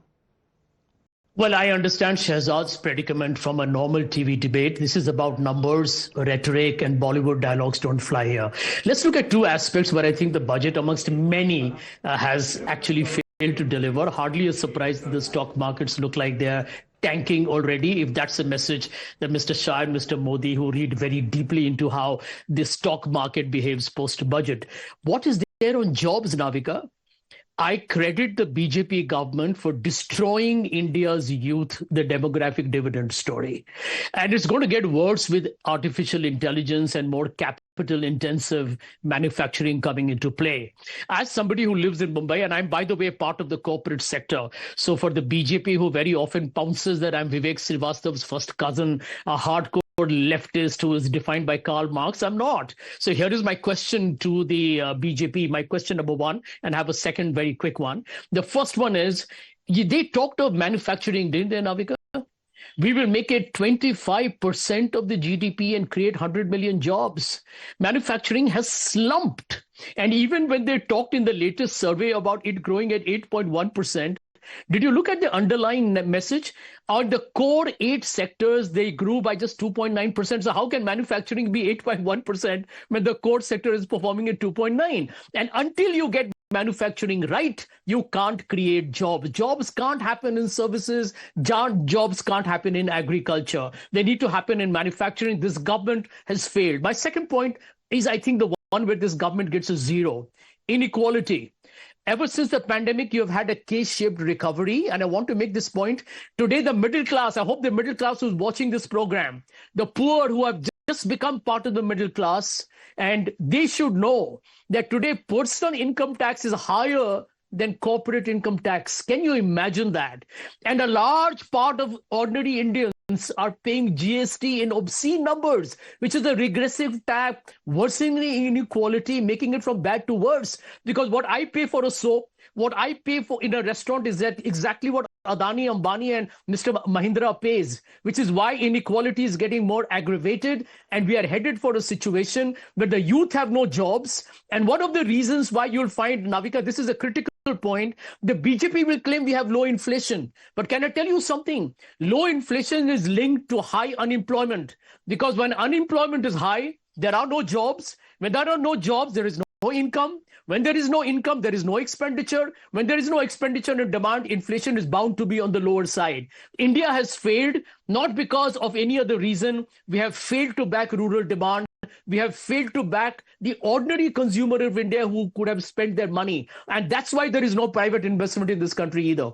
Well, I understand Shehzad's predicament from a normal TV debate. This is about numbers, rhetoric, and Bollywood dialogues don't fly here. Let's look at two aspects where I think the budget, amongst many, has actually failed to deliver. Hardly a surprise that the stock markets look like they're tanking already, if that's a message that Mr. Shah and Mr. Modi, who read very deeply into how the stock market behaves post-budget. What is there on jobs, Navika? I credit the BJP government for destroying India's youth, the demographic dividend story. And it's going to get worse with artificial intelligence and more capital-intensive manufacturing coming into play. As somebody who lives in Mumbai, and I'm, by the way, part of the corporate sector, so for the BJP, who very often pounces that I'm Vivek Srivastava's first cousin, a hardcore leftist who is defined by Karl Marx, I'm not. So here is my question to the BJP, my question number one, and have a second very quick one. The first one is, they talked of manufacturing, didn't they, Navika? We will make it 25% of the GDP and create 100 million jobs. Manufacturing has slumped. And even when they talked in the latest survey about it growing at 8.1%, Did you look at the underlying message? On the core 8 sectors, they grew by just 2.9%. So how can manufacturing be 8.1% when the core sector is performing at 2.9? And until you get manufacturing right, you can't create jobs. Jobs can't happen in services. Jobs can't happen in agriculture. They need to happen in manufacturing. This government has failed. My second point is, I think, the one where this government gets a zero. Inequality. Ever since the pandemic, you have had a K-shaped recovery. And I want to make this point. Today, the middle class, I hope the middle class who's watching this program, the poor who have just become part of the middle class, and they should know that today personal income tax is higher than corporate income tax. Can you imagine that? And a large part of ordinary Indians are paying GST in obscene numbers, which is a regressive tax, worsening inequality, making it from bad to worse. Because what I pay for a soap, what I pay for in a restaurant is that exactly what Adani, Ambani and Mr. Mahindra pays, which is why inequality is getting more aggravated. And we are headed for a situation where the youth have no jobs. And one of the reasons why you'll find, Navika, this is a critical point, the BJP will claim we have low inflation. But can I tell you something? Low inflation is linked to high unemployment. Because when unemployment is high, there are no jobs. When there are no jobs, there is no income. When there is no income, there is no expenditure. When there is no expenditure and demand, inflation is bound to be on the lower side. India has failed, not because of any other reason. We have failed to back rural demand. We have failed to back the ordinary consumer of India who could have spent their money. And that's why there is no private investment in this country either.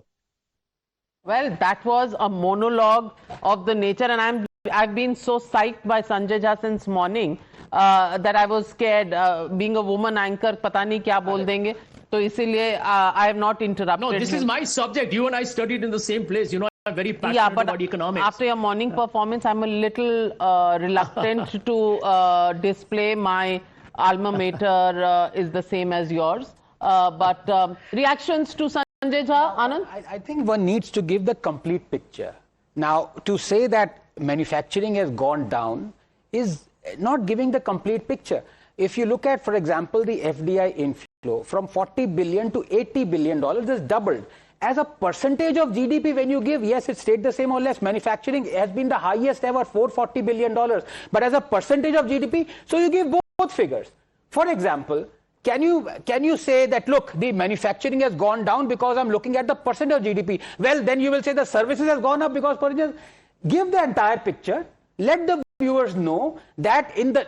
Well, that was a monologue of the nature, and I've been so psyched by Sanjay Jha since morning that I was scared. Being a woman anchor, pata nahi kya bol denge. So isliye I have not interrupted. No, this is my subject. You and I studied in the same place. You know, I'm very passionate about economics. After your morning performance, I'm a little reluctant to display my alma mater is the same as yours. But reactions to Sanjay Jha, Anand? I think one needs to give the complete picture. Now, to say that manufacturing has gone down is not giving the complete picture. If you look at, for example, the FDI inflow from $40 billion to $80 billion, this doubled. As a percentage of GDP, when you give, yes, it stayed the same or less. Manufacturing has been the highest ever, $440 billion. But as a percentage of GDP, so you give both figures. For example, can you say that, look, the manufacturing has gone down because I'm looking at the percent of GDP? Well, then you will say the services has gone up because, give the entire picture. Let the viewers know that in the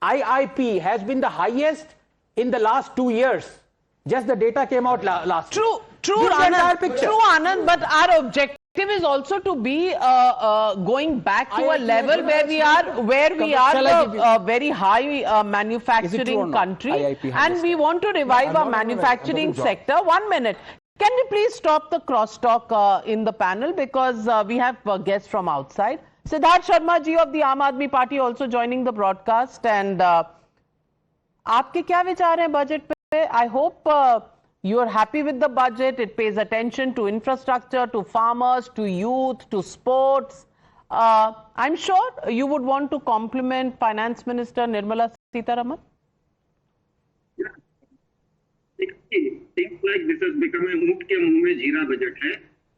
IIP has been the highest in the last 2 years. Just the data came out last. True, Anand. But our objective is also to be going back to a level where we are the very high manufacturing country, and we want to revive our manufacturing sector. 1 minute. Can we please stop the crosstalk in the panel, because we have guests from outside. Siddharth Sharma ji of the Aam Aadmi Party also joining the broadcast. And aapke kya vichar hain budget pe? I hope you are happy with the budget. It pays attention to infrastructure, to farmers, to youth, to sports. I'm sure you would want to compliment Finance Minister Nirmala Sitharaman. Things like this has become a ऊंट के मुंह में जीरा budget है,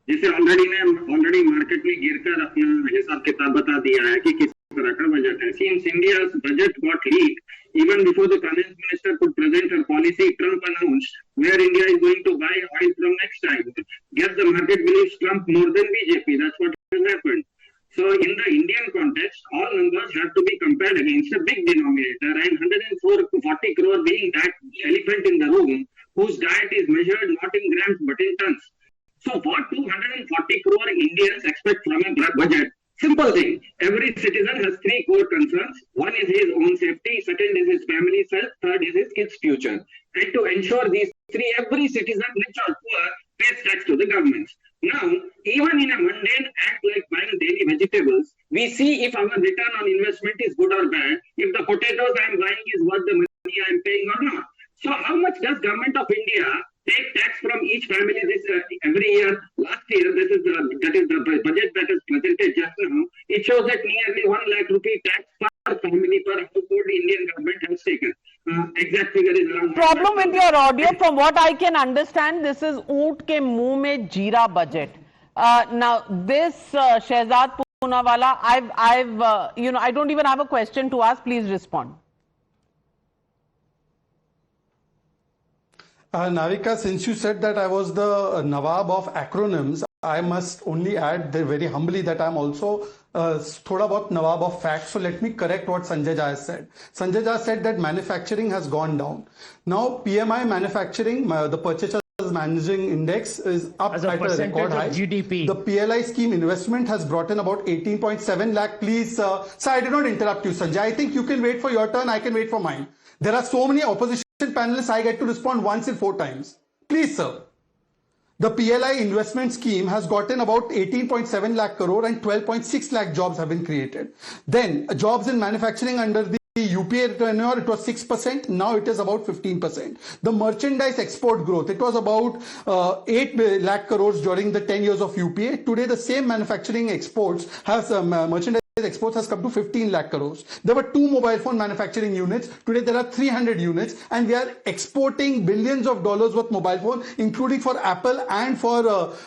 जिसे already market में गिरकर अपना हिसाब किताब बता दिया है कि किस तरह का बजट है. Since India's budget got leaked even before the finance minister could present her policy, Trump announced where India is going to buy oil from next time. Guess the market believes Trump more than BJP. That's what has happened. So in the Indian context, all numbers have to be compared against a big denominator, and 140 crore being that elephant in the room, whose diet is measured not in grams but in tons. So what 240 crore Indians expect from a budget? Simple thing. Every citizen has 3 core concerns. One is his own safety, second is his family's health, third is his kids' future. And to ensure these 3, every citizen, rich or poor, pays tax to the governments. Now, even in a mundane act like buying daily vegetables, we see if our return on investment is good or bad, if the potatoes I am buying is worth the money I am paying or not. So how much does Government of India take tax from each family this every year? Last year, that is the budget that is presented just now. It shows that nearly 1 lakh rupee tax per family per household Indian government has taken. Exact figure is around. Problem with your audio, from what I can understand, this is oot ke muh mein jeera budget. Now, this Shehzad Poonawalla, I don't even have a question to ask. Please respond. Navika, since you said that I was the Nawab of acronyms, I must only add very humbly that I'm also thoda bahut Nawab of facts. So let me correct what Sanjay Jha has said. Sanjay Jha said that manufacturing has gone down. Now PMI manufacturing, the Purchasers Managing Index is up at a record high. GDP. The PLI scheme investment has brought in about 18.7 lakh. Please, sir, I did not interrupt you, Sanjay. I think you can wait for your turn. I can wait for mine. There are so many opposition panelists, I get to respond once in 4 times. Please, sir. The PLI investment scheme has gotten about 18.7 lakh crore and 12.6 lakh jobs have been created. Then jobs in manufacturing under the UPA tenure, it was 6%. Now it is about 15%. The merchandise export growth, it was about 8 lakh crores during the 10 years of UPA. Today, the same manufacturing exports has merchandise exports has come to 15 lakh crores. There were 2 mobile phone manufacturing units. Today there are 300 units and we are exporting billions of dollars worth mobile phone, including for Apple and for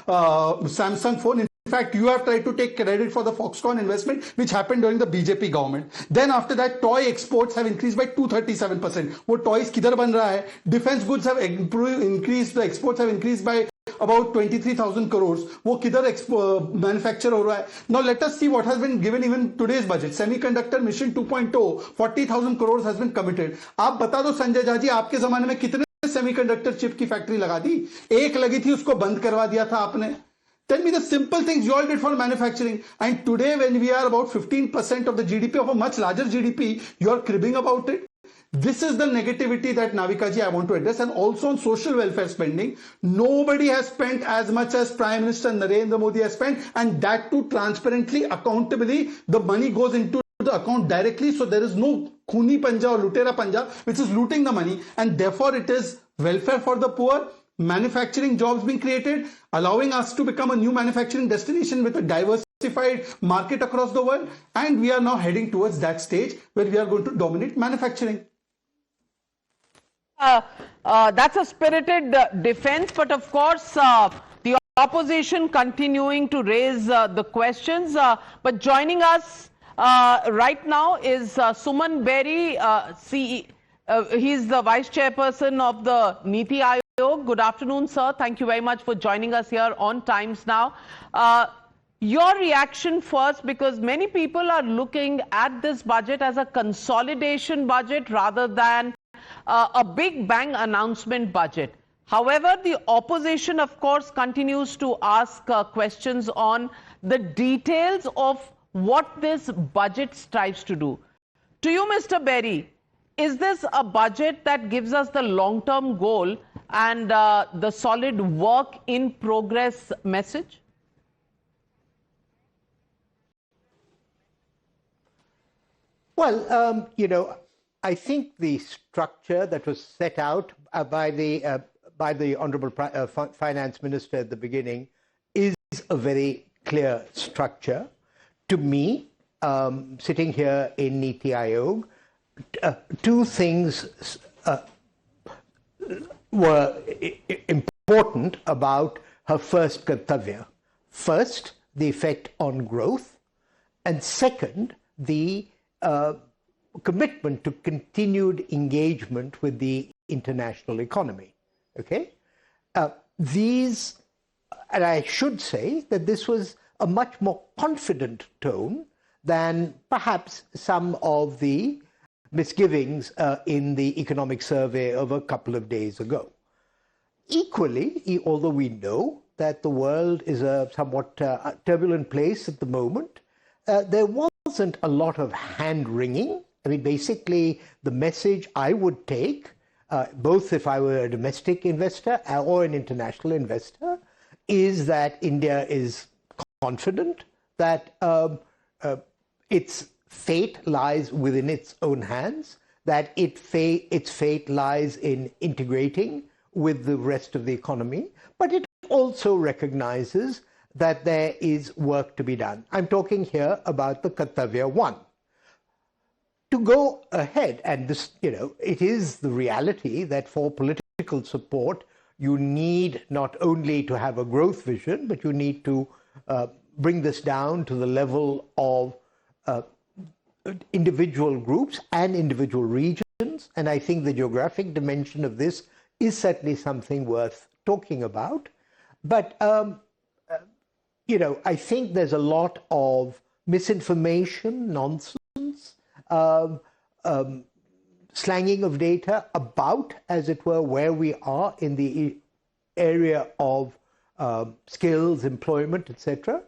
Samsung phone. In fact, you have tried to take credit for the Foxconn investment which happened during the BJP government. Then after that, toy exports have increased by 237%. What toys kidhar ban raha hai? Defense goods have increased, the exports have increased by about 23,000 crores. वो किधर manufacture हो रहा है? Now let us see what has been given even today's budget. Semiconductor Mission 2.0, 40,000 crores has been committed. आप बता दो संजय झा जी, आपके जमाने में कितने सेमीकंडक्टर चिप की फैक्ट्री लगा दी? एक लगी थी, उसको बंद करवा दिया था आपने. Tell me the simple things you all did for manufacturing. And today when we are about 15% of the GDP of a much larger GDP, you are cribbing about it. This is the negativity that Navika ji I want to address. And also on social welfare spending, nobody has spent as much as Prime Minister Narendra Modi has spent, and that too transparently, accountably. The money goes into the account directly, so there is no khuni panja or lutera panja which is looting the money, and therefore it is welfare for the poor, manufacturing jobs being created, allowing us to become a new manufacturing destination with a diversified market across the world, and we are now heading towards that stage where we are going to dominate manufacturing. That's a spirited defense, but of course the opposition continuing to raise the questions. But joining us right now is Suman Berry, he's the Vice Chairperson of the Niti Aayog. Good afternoon, sir. Thank you very much for joining us here on Times Now. Your reaction first, because many people are looking at this budget as a consolidation budget rather than a big bang announcement budget. However, the opposition, of course, continues to ask questions on the details of what this budget strives to do. To you, Mr. Berry, is this a budget that gives us the long-term goal and the solid work in progress message? Well, I think the structure that was set out by the Honourable Finance Minister at the beginning is a very clear structure. To me, sitting here in Niti Aayog, 2 things were important about her first kartavya. First, the effect on growth, and second, the commitment to continued engagement with the international economy. Okay? And I should say that this was a much more confident tone than perhaps some of the misgivings in the economic survey of a couple of days ago. Equally, although we know that the world is a somewhat turbulent place at the moment, there wasn't a lot of hand-wringing. I mean, basically, the message I would take, both if I were a domestic investor or an international investor, is that India is confident that its fate lies within its own hands, that its fate lies in integrating with the rest of the economy, but it also recognizes that there is work to be done. I'm talking here about the Kartavya 1. to go ahead, and this, it is the reality that for political support, you need not only to have a growth vision, but you need to bring this down to the level of individual groups and individual regions. And I think the geographic dimension of this is certainly something worth talking about. But, I think there's a lot of misinformation, nonsense, slanging of data about, as it were, where we are in the area of skills, employment, etc.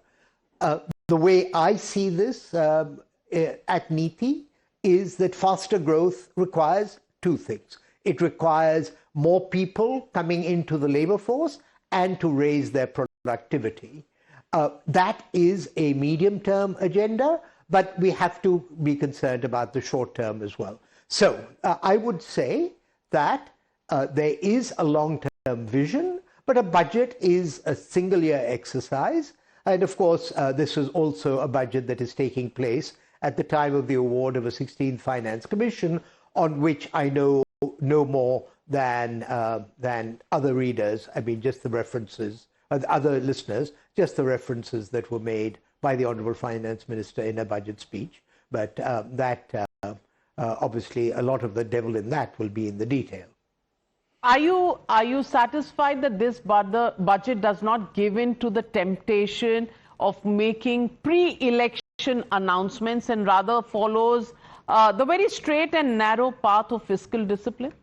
The way I see this at NITI is that faster growth requires two things. It requires more people coming into the labor force and to raise their productivity. That is a medium-term agenda, but we have to be concerned about the short term as well. So I would say that there is a long-term vision, but a budget is a single-year exercise. And of course, this is also a budget that is taking place at the time of the award of a 16th Finance Commission, on which I know no more than other readers. I mean, just the references, other listeners, just the references that were made by the Honourable Finance Minister in a budget speech. But obviously, a lot of the devil in that will be in the detail. Are you satisfied that this budget does not give in to the temptation of making pre-election announcements and rather follows the very straight and narrow path of fiscal discipline?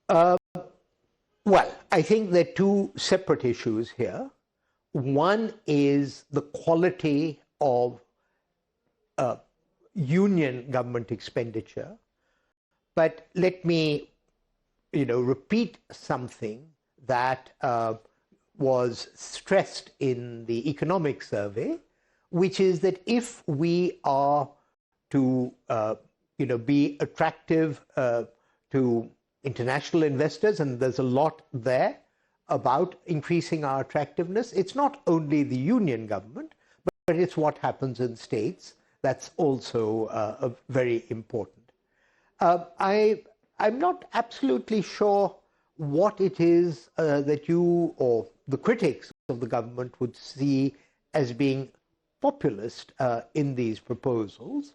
Well, I think there are two separate issues here. One is the quality of union government expenditure. But let me, repeat something that was stressed in the economic survey, which is that if we are to, be attractive to international investors, and there's a lot there about increasing our attractiveness, it's not only the union government, but it's what happens in states. That's also very important. I'm not absolutely sure what it is that you or the critics of the government would see as being populist in these proposals,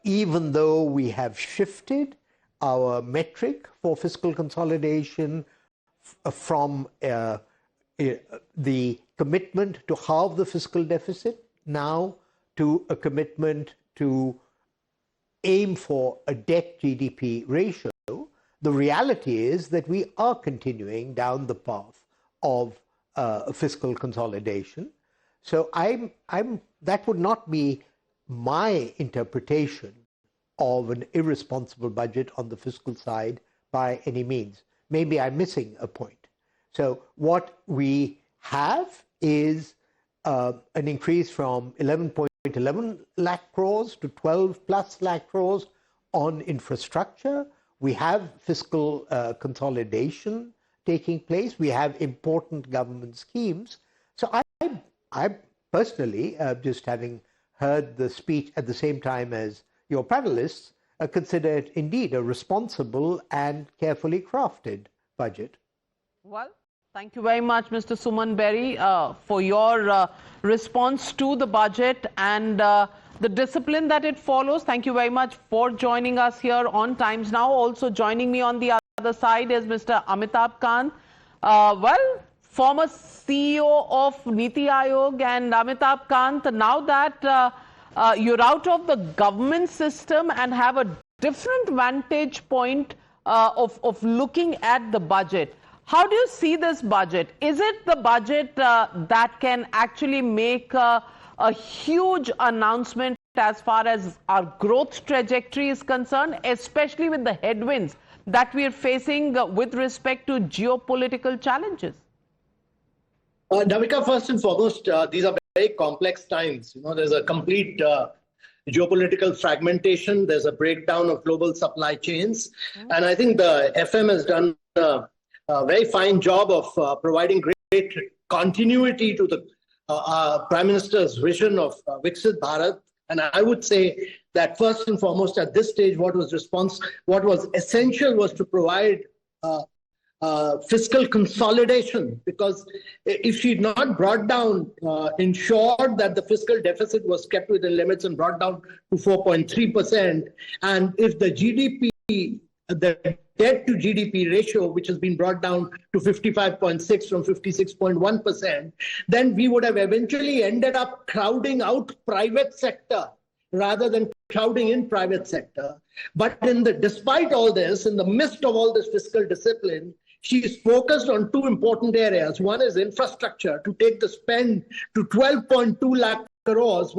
even though we have shifted our metric for fiscal consolidation from the commitment to halve the fiscal deficit now to a commitment to aim for a debt GDP ratio. The reality is that we are continuing down the path of fiscal consolidation. So that would not be my interpretation of an irresponsible budget on the fiscal side by any means. Maybe I'm missing a point. So what we have is an increase from 11.11 lakh crores to 12 plus lakh crores on infrastructure. We have fiscal consolidation taking place. We have important government schemes. So I personally, just having heard the speech at the same time as your panelists, consider it indeed a responsible and carefully crafted budget. Well, thank you very much, Mr. Suman Berry, for your response to the budget and the discipline that it follows. Thank you very much for joining us here on Times Now. Also joining me on the other side is Mr. Amitabh Kant, former CEO of Niti Aayog. And Amitabh Kant, now that you're out of the government system and have a different vantage point of looking at the budget, how do you see this budget? Is it the budget that can actually make a huge announcement as far as our growth trajectory is concerned, especially with the headwinds that we are facing with respect to geopolitical challenges? Navika, first and foremost, these are very complex times. There's a complete geopolitical fragmentation. There's a breakdown of global supply chains. And I think the FM has done a very fine job of providing great continuity to the Prime Minister's vision of Viksit Bharat. And I would say that first and foremost at this stage, what was essential was to provide fiscal consolidation, because if she'd not brought down, ensured that the fiscal deficit was kept within limits and brought down to 4.3%, and if the GDP, the debt to GDP ratio, which has been brought down to 55.6 from 56.1%, then we would have eventually ended up crowding out private sector rather than crowding in private sector. But despite all this, in the midst of all this fiscal discipline, she is focused on two important areas. One is infrastructure, to take the spend to 12.2 lakh crores,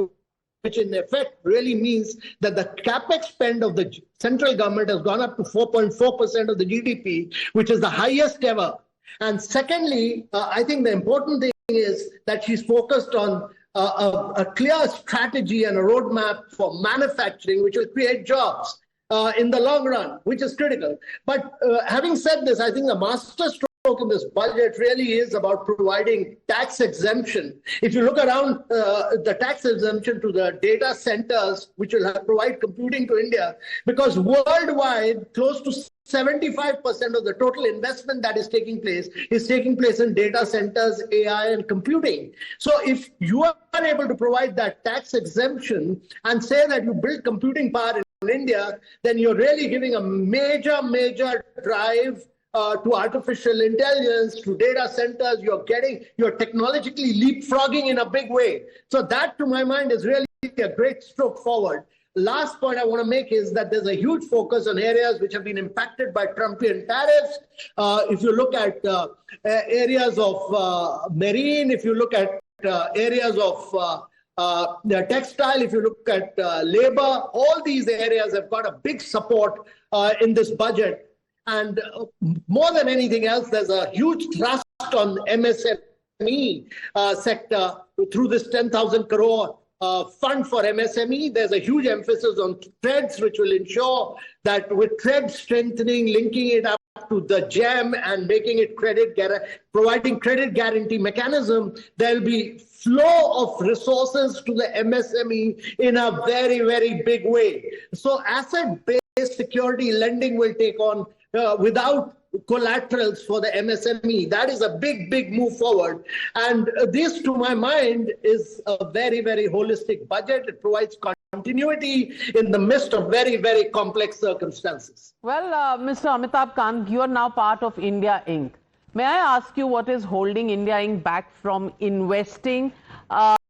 which in effect really means that the capex spend of the central government has gone up to 4.4% of the GDP, which is the highest ever. And secondly, I think the important thing is that she's focused on a clear strategy and a roadmap for manufacturing, which will create jobs in the long run, which is critical. But having said this, I think the masterstroke in this budget really is about providing tax exemption. If you look around the tax exemption to the data centers, which will provide computing to India, because worldwide, close to 75% of the total investment that is taking place in data centers, AI, and computing. So if you are able to provide that tax exemption and say that you build computing power in India, then you're really giving a major drive to artificial intelligence, to data centers. You're technologically leapfrogging in a big way. So that, to my mind, is really a great stroke forward. Last point I want to make is that there's a huge focus on areas which have been impacted by Trumpian tariffs. If you look at areas of marine, if you look at areas of the textile, if you look at labor, all these areas have got a big support in this budget. And more than anything else, there's a huge thrust on MSME sector through this 10,000 crore fund for MSME. There's a huge emphasis on TREADS, which will ensure that with TREADS strengthening, linking it up to the GEM and making it providing credit guarantee mechanism, there'll be flow of resources to the MSME in a very big way. So asset-based security lending will take on without collaterals for the MSME. That is a big move forward. And this, to my mind, is a very holistic budget. It provides continuity in the midst of very complex circumstances. Well, Mr. Amitabh Kant, you are now part of India Inc. May I ask you what is holding India Inc. back from investing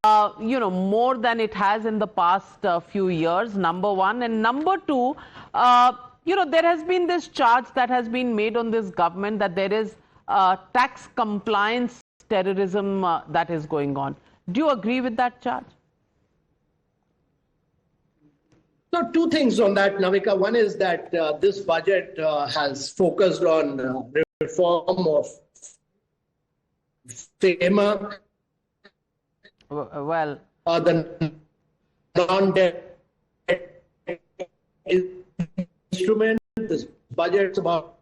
more than it has in the past few years, number one. And number two, there has been this charge that has been made on this government that there is tax compliance terrorism that is going on. Do you agree with that charge? So two things on that, Navika. One is that this budget has focused on reform of FEMA. Well, the non-debt instrument. This budget's about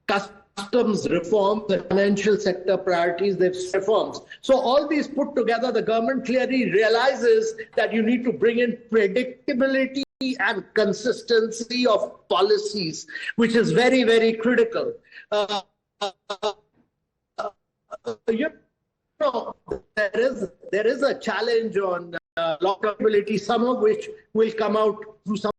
customs reforms, the financial sector priorities, they've reforms. So all these put together, the government clearly realizes that you need to bring in predictability and consistency of policies, which is very critical. There is a challenge on locability, some of which will come out through some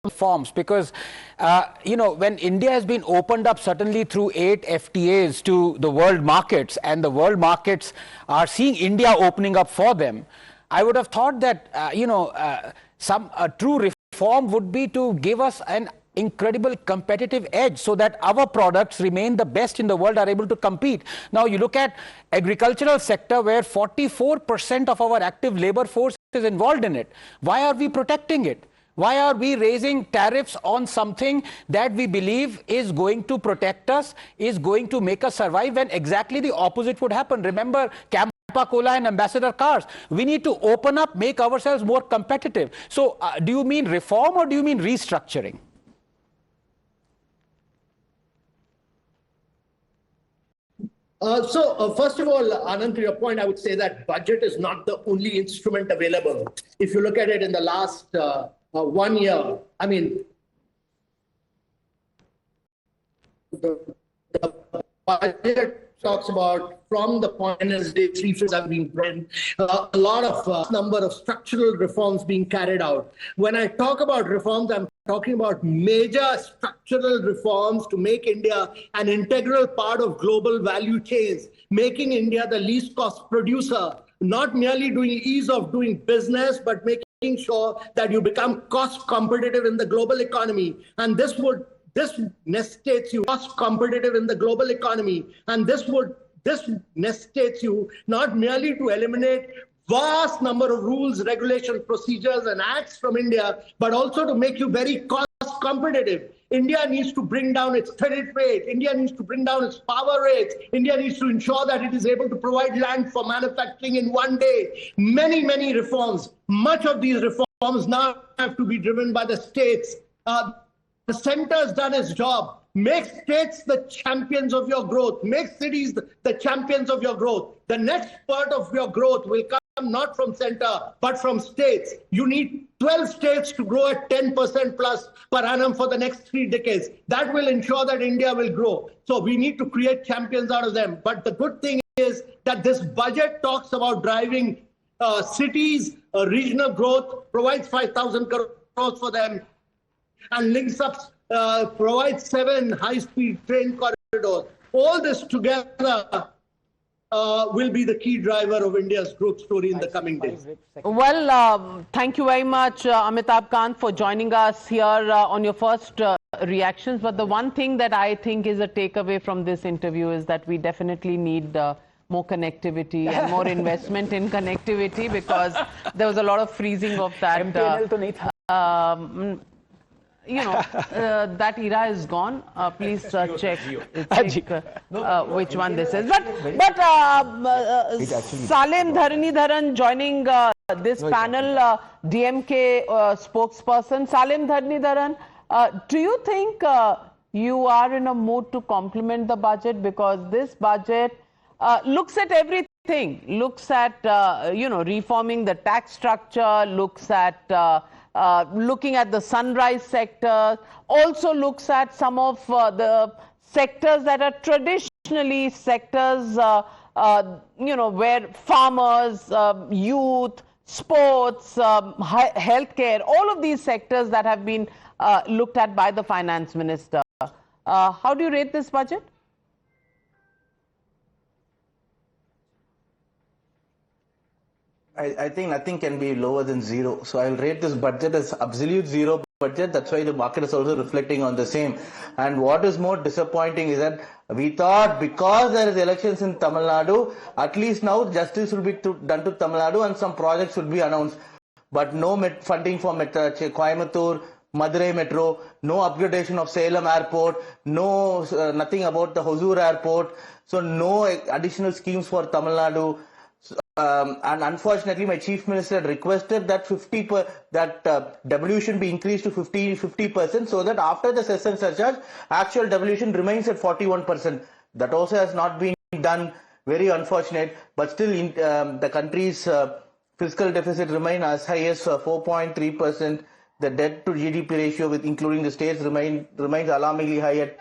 forms, because when India has been opened up certainly through 8 FTAs to the world markets, and the world markets are seeing India opening up for them, I would have thought that a true reform would be to give us an incredible competitive edge so that our products remain the best in the world, are able to compete. Now you look at agricultural sector where 44% of our active labor force is involved in it. Why are we protecting it? Why are we raising tariffs on something that we believe is going to protect us, is going to make us survive, when exactly the opposite would happen? Remember Coca-Cola and Ambassador cars. We need to open up, make ourselves more competitive. So do you mean reform or do you mean restructuring? First of all, Anand, to your point, I would say that budget is not the only instrument available. If you look at it in the last 1 year, I mean, the budget talks about from the Panelists day 3 fifths have been brought, a lot of number of structural reforms being carried out. When I talk about reforms, I'm talking about major structural reforms to make India an integral part of global value chains, making India the least cost producer, not merely doing ease of doing business, but making sure that you become cost competitive in the global economy. And this necessitates you cost competitive in the global economy. And this necessitates you not merely to eliminate vast number of rules, regulations, procedures, and acts from India, but also to make you very cost competitive. India needs to bring down its credit rate. India needs to bring down its power rates. India needs to ensure that it is able to provide land for manufacturing in one day. Many, many reforms. Much of these reforms now have to be driven by the states. The center has done its job. Make states the champions of your growth. Make cities the champions of your growth. The next part of your growth will come not from center, but from states. You need 12 states to grow at 10% plus per annum for the next 3 decades. That will ensure that India will grow. So we need to create champions out of them. But the good thing is that this budget talks about driving cities, regional growth, provides 5,000 crores for them, and links up, provides 7 high-speed train corridors. All this together will be the key driver of India's growth story in the coming days. Well, thank you very much, Amitabh Kant, for joining us here on your first reactions. But the one thing that I think is a takeaway from this interview is that we definitely need more connectivity and more investment in connectivity, because there was a lot of freezing of that. You know, that era is gone. Please check which one this is. But Salim Dharanidharan joining this panel, DMK spokesperson. Salim Dharanidharan, do you think you are in a mood to compliment the budget? Because this budget looks at everything, looks at, reforming the tax structure, looks at looking at the sunrise sector, also looks at some of the sectors that are traditionally sectors, where farmers, youth, sports, healthcare, all of these sectors that have been looked at by the finance minister. How do you rate this budget? I think nothing can be lower than 0. So I'll rate this budget as absolute 0 budget. That's why the market is also reflecting on the same. And what is more disappointing is that we thought because there is elections in Tamil Nadu, at least now justice will be done to Tamil Nadu and some projects should be announced. But no funding for Coimbatore, Madurai Metro, no upgradation of Salem Airport, no nothing about the Hosur Airport. So no additional schemes for Tamil Nadu. And unfortunately, my chief minister had requested that devolution be increased to 50%, so that after the cess and surcharge, actual devolution remains at 41%. That also has not been done. Very unfortunate. But still, the country's fiscal deficit remains as high as 4.3%. The debt to GDP ratio, with including the states, remains alarmingly high at.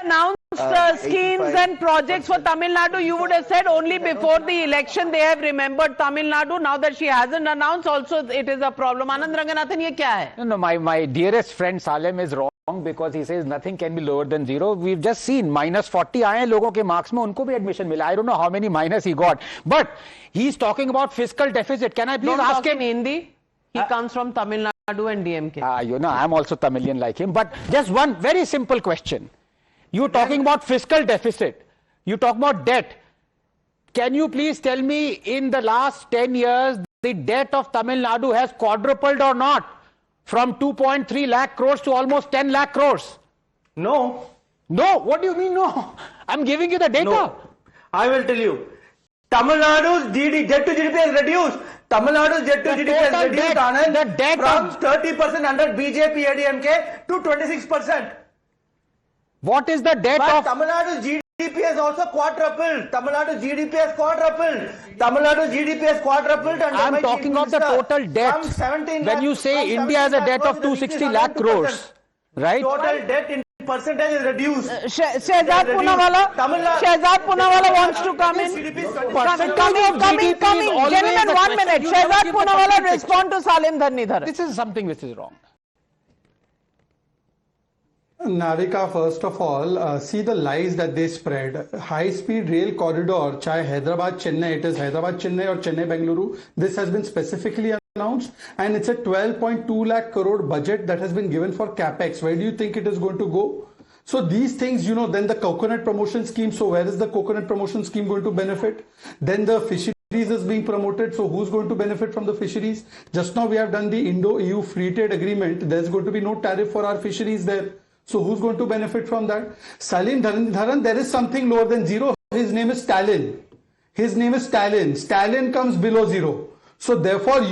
Schemes and projects for Tamil Nadu, you would have said only before the election they have remembered Tamil Nadu. Now that she hasn't announced, also it is a problem. Anand Ranganthan, ye kya hai? No, my dearest friend Salim is wrong, because he says nothing can be lower than 0. We've just seen -40 आए लोगों के marks में, उनको भी admission मिला. I don't know how many minus he got, but he's talking about fiscal deficit. Can I please ask him in Hindi? He comes from Tamil Nadu and DMK. I'm also Tamilian like him. But just one very simple question. You're talking about fiscal deficit. You talk about debt. Can you please tell me, in the last 10 years, the debt of Tamil Nadu has quadrupled or not? From 2.3 lakh crores to almost 10 lakh crores. No. No? What do you mean no? I'm giving you the data. No. I will tell you. Tamil Nadu's debt to GDP has reduced. Tamil Nadu's debt to GDP has reduced, Anand, the debt from 30% under BJP ADMK to 26%. What is the debt of Tamil Nadu's GDP GDP has also quadrupled. Tamil Nadu GDP has quadrupled. Tamil Nadu GDP has quadrupled. And I'm talking of the total debt. When you say India has a debt of 260 lakh crores, right? Total debt in percentage is reduced. Shehzad Poonawalla wants to come in. Coming. Gentlemen, 1 minute. Shehzad Poonawalla respond to Salim Dhanidhar. This is something which is wrong. Navika, first of all, see the lies that they spread. High-speed rail corridor, chahe Hyderabad-Chennai, it is Hyderabad-Chennai or Chennai-Bengaluru, this has been specifically announced, and it's a 12.2 lakh crore budget that has been given for capex. Where do you think it is going to go? So these things, you know, then the coconut promotion scheme. So where is the coconut promotion scheme going to benefit? Then the fisheries is being promoted. So who's going to benefit from the fisheries? Just now we have done the Indo-EU free trade agreement. There's going to be no tariff for our fisheries there. So who's going to benefit from that? Salim Dhanidhar, there is something lower than zero. His name is Stalin. His name is Stalin. Stalin comes below zero. So therefore,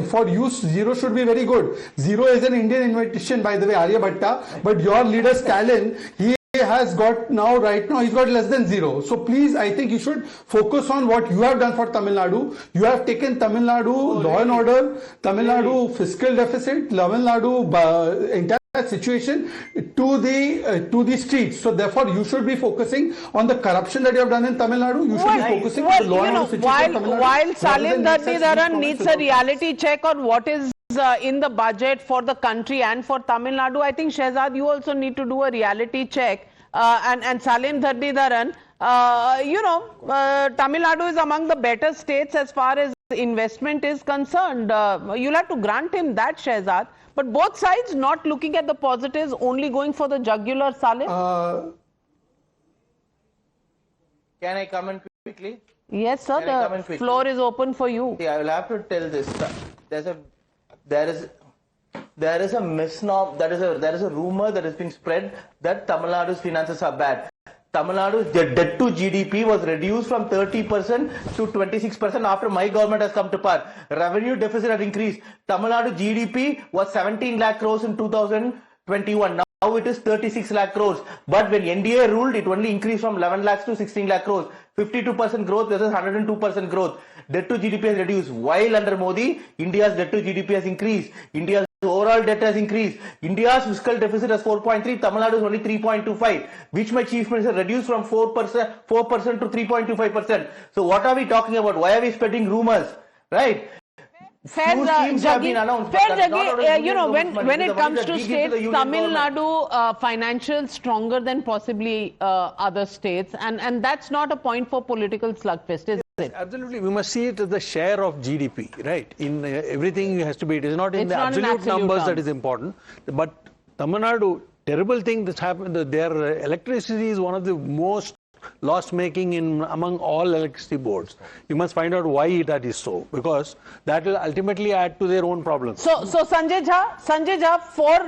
for you, zero should be very good. Zero is an Indian invention, by the way, Aryabhatta. But your leader Stalin, he has got right now, he's got less than zero. So please, I think you should focus on what you have done for Tamil Nadu. You have taken Tamil Nadu law and order, Tamil Nadu fiscal deficit, Tamil Nadu entire situation to the streets. So therefore, you should be focusing on the corruption that you have done in Tamil Nadu. You should be focusing on the law and order situation in Tamil Nadu. While Salim Dhanidharan needs a reality check on what is in the budget for the country and for Tamil Nadu, I think Shehzad, you also need to do a reality check. And Salim Dhanidharan, Tamil Nadu is among the better states as far as investment is concerned. You'll have to grant him that, Shehzad. But both sides not looking at the positives, only going for the jugular, Salim. Can I come in quickly? Yes, sir. The floor is open for you. See, I will have to tell this. There is a misnomer. There is a rumor that is being spread that Tamil Nadu's finances are bad. Tamil Nadu's debt to GDP was reduced from 30% to 26% after my government has come to power. Revenue deficit has increased. Tamil Nadu GDP was 17 lakh crores in 2021. Now it is 36 lakh crores. But when NDA ruled, it only increased from 11 lakhs to 16 lakh crores. 52% growth versus 102% growth. Debt to GDP has reduced. While under Modi, India's debt to GDP has increased. India's overall debt has increased. India's fiscal deficit is 4.3. Tamil Nadu is only 3.25, which my chief minister reduced from 4% to 3.25%. So what are we talking about? Why are we spreading rumors? Right? Fair, Jaggi, when it comes to states, Tamil Nadu financials stronger than possibly other states, and that's not a point for political slugfest, is it? Absolutely, we must see it as the share of GDP, right? In everything has to be, it is not in the absolute numbers that is important. But Tamil Nadu, terrible thing that's happened, their electricity is one of the most loss making among all electricity boards. You must find out why that is so, because that will ultimately add to their own problems. So Sanjay Jha, for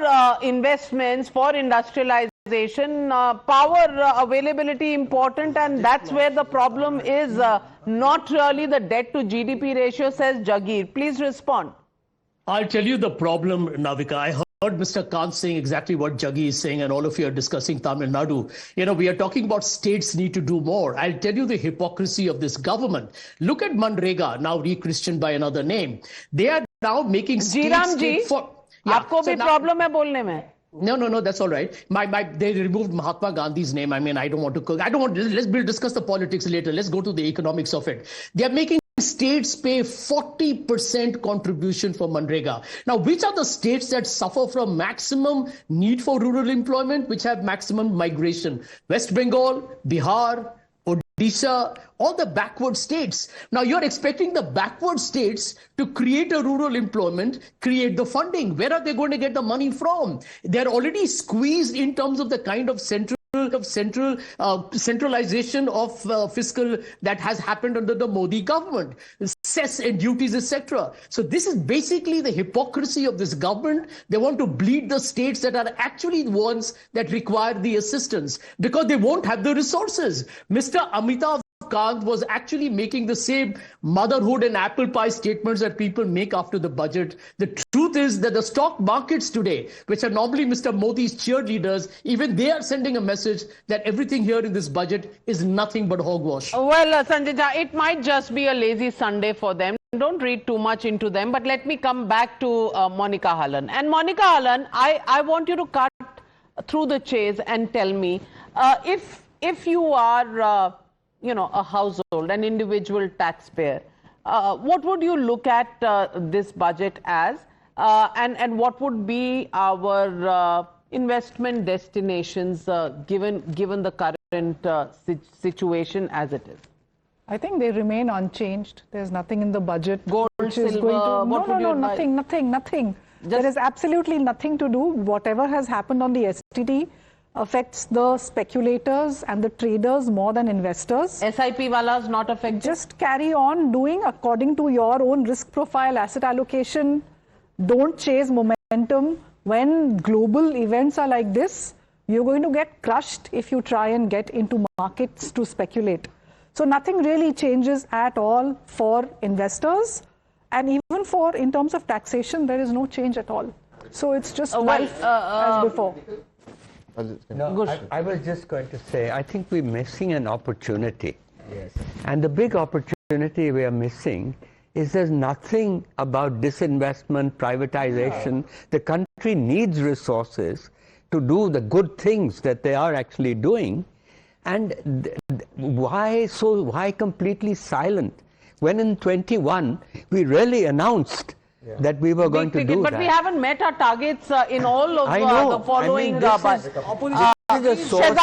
investments, for industrialization, power availability important, and that's where the problem is, not really the debt to GDP ratio, says Jagir. Please respond. I'll tell you the problem, Navika. I heard Mr. Kant saying exactly what Jaggi is saying, and all of you are discussing Tamil Nadu. We are talking about states need to do more. I'll tell you the hypocrisy of this government. Look at Manrega, now rechristened by another name. They are now making states for... Aapko bhi problem hai bolne mein. No, that's all right. They removed Mahatma Gandhi's name. I mean, let's discuss the politics later. Let's go to the economics of it. They are making states pay 40% contribution for Manrega. Now, which are the states that suffer from maximum need for rural employment, which have maximum migration? West Bengal, Bihar, Odisha, all the backward states. Now, you're expecting the backward states to create a rural employment, create the funding. Where are they going to get the money from? They're already squeezed in terms of the kind of centralization of fiscal that has happened under the Modi government, cess and duties, etc. So this is basically the hypocrisy of this government. They want to bleed the states that are actually the ones that require the assistance because they won't have the resources. Mr. Amitabh of Kant was actually making the same motherhood and apple pie statements that people make after the budget. The truth is that the stock markets today, which are normally Mr. Modi's cheerleaders, even they are sending a message that everything here in this budget is nothing but hogwash. Well, Sanjay, it might just be a lazy Sunday for them. Don't read too much into them. But let me come back to Monica Hallan. And Monica Hallan, I want you to cut through the chase and tell me, if you are, a household, an individual taxpayer, what would you look at this budget as, and what would be our investment destinations given the current situation as it is? I think they remain unchanged. There's nothing in the budget Gold, which silver, is going to... No, nothing. There is absolutely nothing to do. Whatever has happened on the STT affects the speculators and the traders more than investors. SIP walas not affected? Just carry on doing according to your own risk profile, asset allocation. Don't chase momentum. When global events are like this, you're going to get crushed if you try and get into markets to speculate. So nothing really changes at all for investors, and even in terms of taxation, there is no change at all. So it's just life as before. No, I was just going to say, I think we're missing an opportunity. Yes. And the big opportunity we are missing is there's nothing about disinvestment, privatization. The country needs resources to do the good things that they are actually doing. And why completely silent? When in 21, we really annoued that we were going to do that. But we haven't met our targets in all of the following. Shehzad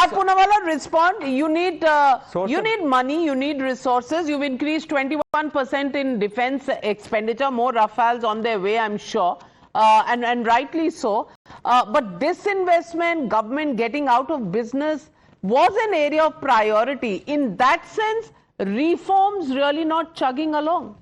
Poonawalla, respond. You need money, you need resources. You've increased 21% in defense expenditure, more Rafales on their way, I'm sure. And rightly so. But disinvestment, government getting out of business was an area of priority. In that sense, reforms really not chugging along.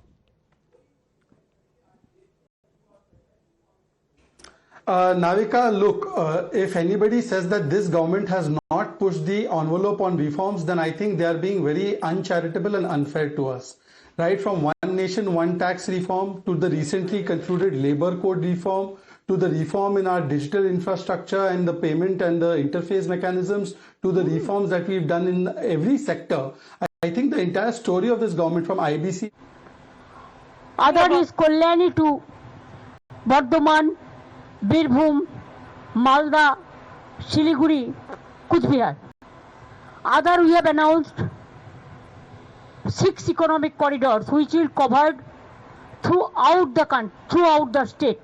Navika, look, if anybody says that this government has not pushed the envelope on reforms, then I think they are being very uncharitable and unfair to us. Right from one nation, one tax reform to the recently concluded labor code reform, to the reform in our digital infrastructure and the payment and the interface mechanisms, to the reforms that we've done in every sector. I think the entire story of this government from IBC. Other is Kalyani to Bardhaman, Birbhum, Malda, Siliguri, Kuch Bihar. Other we have announced 6 economic corridors which will covered throughout the country, throughout the state.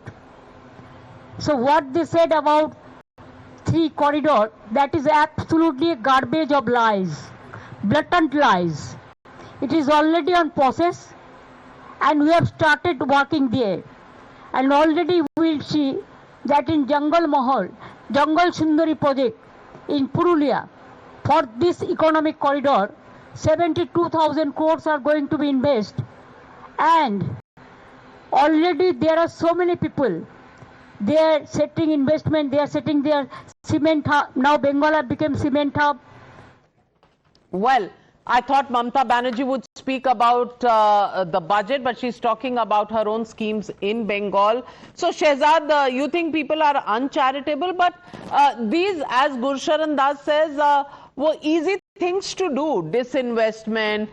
So what they said about 3 corridors, that is absolutely a garbage of lies, blatant lies. It is already on process and we have started working there. And already we will see that in Jungle Mahal, Jungle Sundari project in Purulia, for this economic corridor, 72,000 crores are going to be invested. And already there are so many people. They are setting investment, they are setting their cement hub. Now Bengal have become cement hub. Well, I thought Mamata Banerjee would speak about the budget, but she's talking about her own schemes in Bengal. So Shehzad, you think people are uncharitable, but these, as Gursharan Das says, were easy things to do. Disinvestment,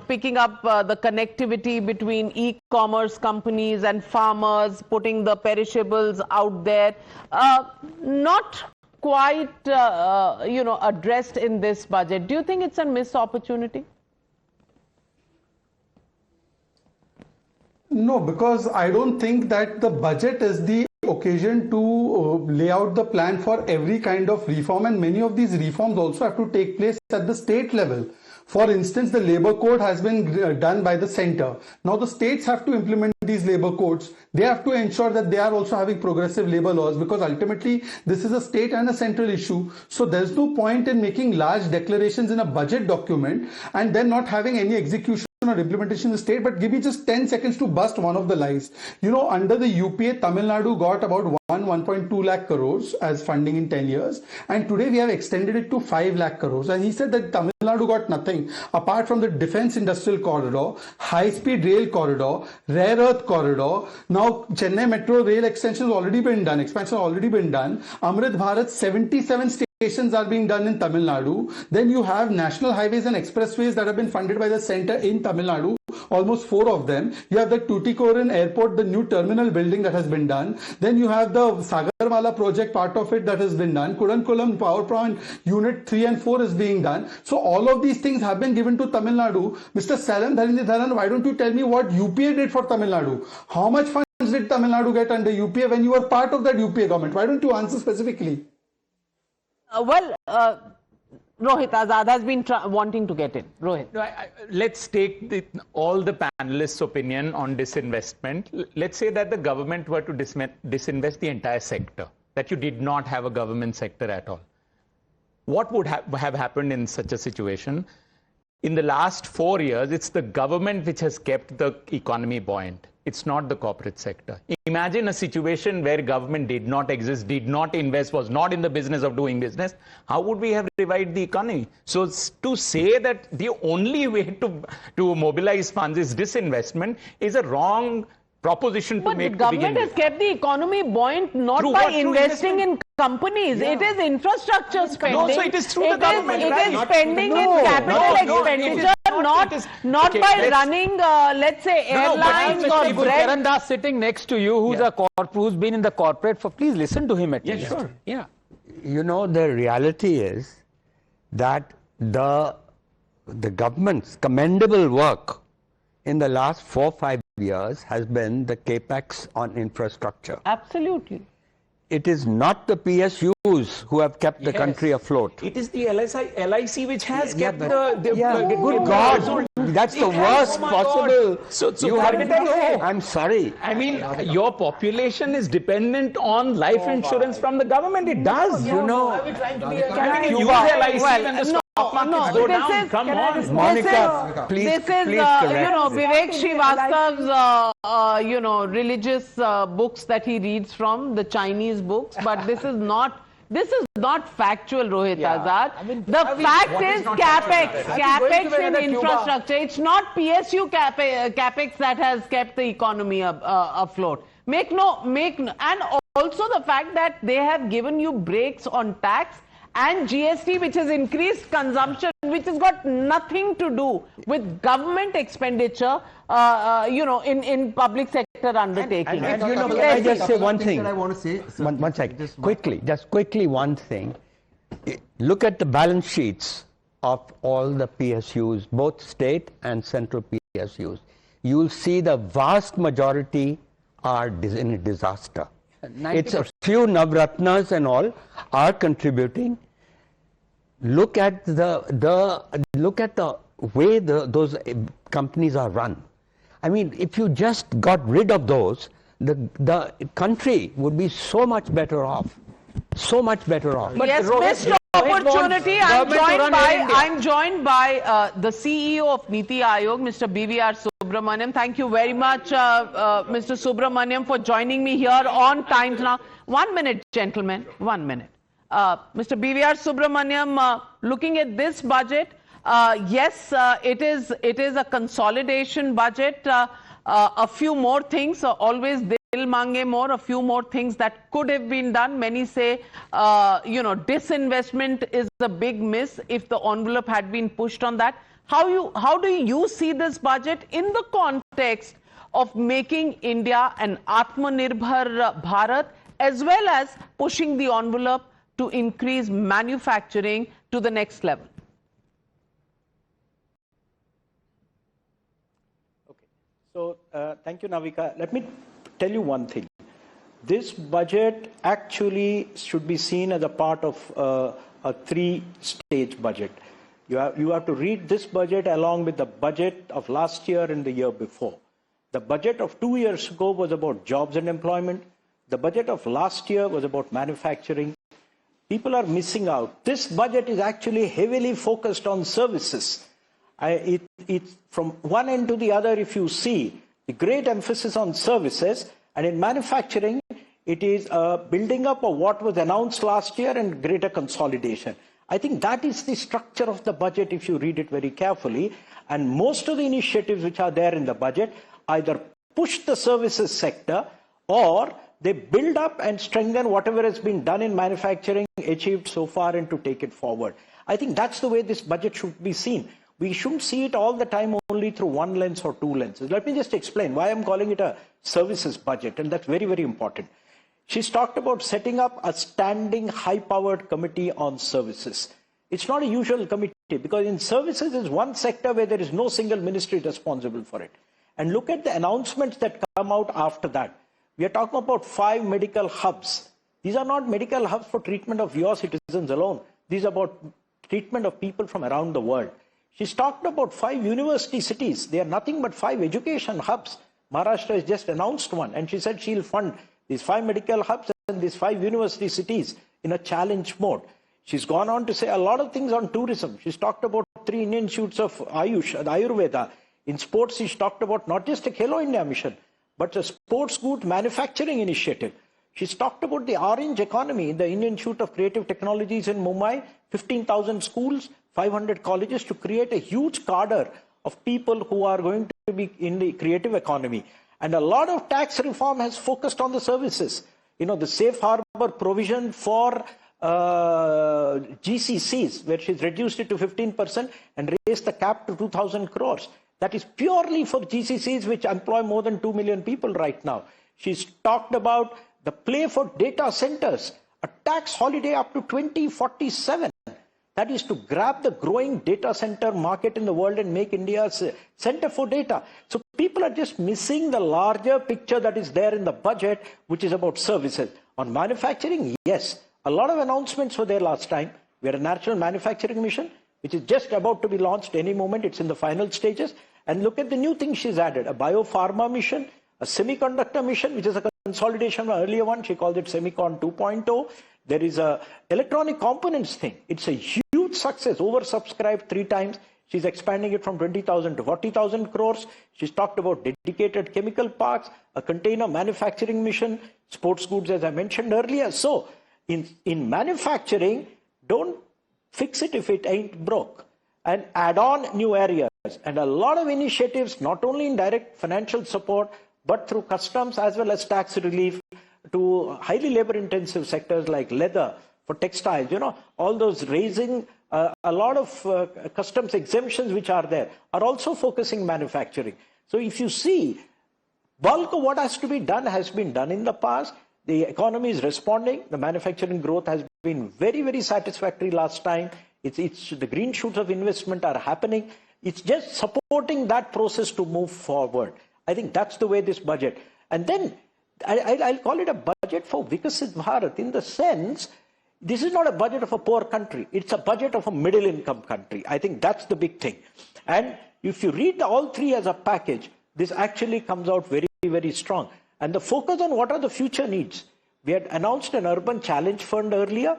picking up the connectivity between e-commerce companies and farmers, putting the perishables out there. Not quite, addressed in this budget. Do you think it's a missed opportunity? No, because I don't think that the budget is the occasion to lay out the plan for every kind of reform, and many of these reforms also have to take place at the state level. For instance, the labor code has been done by the center. Now the states have to implement these labor codes. They have to ensure that they are also having progressive labor laws, because ultimately this is a state and a central issue. So there's no point in making large declarations in a budget document and then not having any execution execution or implementation in the state, but give me just 10 seconds to bust one of the lies. You know, under the UPA, Tamil Nadu got about 1.2 lakh crores as funding in 10 years. And today we have extended it to 5 lakh crores. And he said that Tamil Nadu got nothing apart from the defense industrial corridor, high-speed rail corridor, rare earth corridor. Now, Chennai Metro rail extension has already been done, expansion has already been done. Amrit Bharat, 77 stations are being done in Tamil Nadu. Then you have national highways and expressways that have been funded by the center in Tamil Nadu. Almost 4 of them. You have the Tuticorin airport, the new terminal building that has been done. Then you have the Sagarmala project, part of it that has been done. Kudankulam power plant unit 3 and 4 is being done. So all of these things have been given to Tamil Nadu. Mr. Salam Dharanidharan, why don't you tell me what UPA did for Tamil Nadu? How much funds did Tamil Nadu get under UPA when you were part of that UPA government? Why don't you answer specifically? Rohit Azad has been wanting to get in. Rohit. No, let's take all the panelists' opinion on disinvestment. Let's say that the government were to disinvest the entire sector, that you did not have a government sector at all. What would have happened in such a situation? In the last 4 years, it's the government which has kept the economy buoyant. It's not the corporate sector. Imagine a situation where government did not exist, did not invest, was not in the business of doing business. How would we have revived the economy? So to say that the only way to mobilize funds is disinvestment is a wrong proposition to make. But the government has kept the economy buoyant not by investing in companies. It is infrastructure spending. No, so it is through the government. It is spending in capital expenditure, not by running, let's say, airlines or bread. Karandas sitting next to you, who's been in the corporate for. Please listen to him at least. Sure. Yeah. You know, the reality is that the government's commendable work in the last 4-5 years has been the capex on infrastructure. Absolutely. It is not the PSUs who have kept the country afloat. It is the LIC which has kept good God, that's the worst possible. I'm sorry. I mean, your population is dependent on life insurance from the government. It does. You know, can you use LIC when the stock markets go down? Come on. Monica, please, this is, correct. Vivek Srivastav's, religious books that he reads from, the Chinese books, but this is not factual, Rohit Azad. I mean, the fact is capex in infrastructure. It's not PSU capex that has kept the economy afloat. And also the fact that they have given you breaks on tax and GST, which has increased consumption, which has got nothing to do with government expenditure, in public sector undertaking. And can I just say one thing? I want to say one second. Just quickly one thing. Look at the balance sheets of all the PSUs, both state and central PSUs. You'll see the vast majority are in a disaster. 90%. It's a few Navratnas and all are contributing. Look at the way those companies are run. I mean, if you just got rid of those, the country would be so much better off. So much better off. But yes, missed opportunity. I'm joined by the CEO of Niti Aayog, Mr. BVR Subramaniam. Thank you very much, Mr. Subramaniam, for joining me here on Times Now. 1 minute, gentlemen. 1 minute. Mr. BVR Subramaniam, looking at this budget, yes, it is a consolidation budget. A few more things, always dil mange more, a few more things that could have been done. Many say, disinvestment is a big miss if the envelope had been pushed on that. How do you see this budget in the context of making India an Atmanirbhar Bharat, as well as pushing the envelope to increase manufacturing to the next level? Okay. So, thank you, Navika. Let me tell you one thing. This budget actually should be seen as a part of a three-stage budget. You have to read this budget along with the budget of last year and the year before. The budget of 2 years ago was about jobs and employment. The budget of last year was about manufacturing. People are missing out. This budget is actually heavily focused on services. It's from one end to the other. If you see the great emphasis on services, and in manufacturing, it is building up of what was announced last year and greater consolidation. I think that is the structure of the budget if you read it very carefully. And most of the initiatives which are there in the budget either push the services sector or they build up and strengthen whatever has been done in manufacturing, achieved so far, and to take it forward. I think that's the way this budget should be seen. We shouldn't see it all the time only through one lens or two lenses. Let me just explain why I'm calling it a services budget, and that's very, very important. She's talked about setting up a standing high-powered committee on services. It's not a usual committee because in services is one sector where there is no single ministry responsible for it. And look at the announcements that come out after that. We are talking about 5 medical hubs. These are not medical hubs for treatment of your citizens alone. These are about treatment of people from around the world. She's talked about 5 university cities. They are nothing but 5 education hubs. Maharashtra has just announced one, and she said she'll fund these 5 medical hubs and these 5 university cities in a challenge mode. She's gone on to say a lot of things on tourism. She's talked about 3 Indian institutes of Ayush, Ayurveda. In sports, she's talked about not just a Khelo India mission, but a sports goods manufacturing initiative. She's talked about the orange economy, the Indian Institute of Creative Technologies in Mumbai, 15,000 schools, 500 colleges to create a huge cadre of people who are going to be in the creative economy. And a lot of tax reform has focused on the services. You know, the safe harbor provision for GCCs, where she's reduced it to 15% and raised the cap to 2,000 crores. That is purely for GCCs, which employ more than 2 million people right now. She's talked about the play for data centers, a tax holiday up to 2047. That is to grab the growing data center market in the world and make India a center for data. So people are just missing the larger picture that is there in the budget, which is about services. On manufacturing, yes, a lot of announcements were there last time. We had a national manufacturing mission, which is just about to be launched any moment. It's in the final stages. And look at the new things she's added, a biopharma mission, a semiconductor mission, which is a consolidation of an earlier one. She called it Semicon 2.0. There is a electronic components thing. It's a huge success, oversubscribed 3 times. She's expanding it from 20,000 to 40,000 crores. She's talked about dedicated chemical parks, a container manufacturing mission, sports goods, as I mentioned earlier. So in manufacturing, don't fix it if it ain't broke, and add on new areas. And a lot of initiatives, not only in direct financial support, but through customs as well as tax relief to highly labor-intensive sectors like leather, for textiles, you know, all those raising a lot of customs exemptions which are there are also focusing manufacturing. So if you see, bulk of what has to be done has been done in the past. The economy is responding. The manufacturing growth has been very, very satisfactory last time. It's the green shoots of investment are happening. It's just supporting that process to move forward. I think that's the way this budget. And then I'll call it a budget for Vikasit Bharat, in the sense, this is not a budget of a poor country. It's a budget of a middle income country. I think that's the big thing. And if you read all 3 as a package, this actually comes out very, very strong. And the focus on what are the future needs. We had announced an urban challenge fund earlier.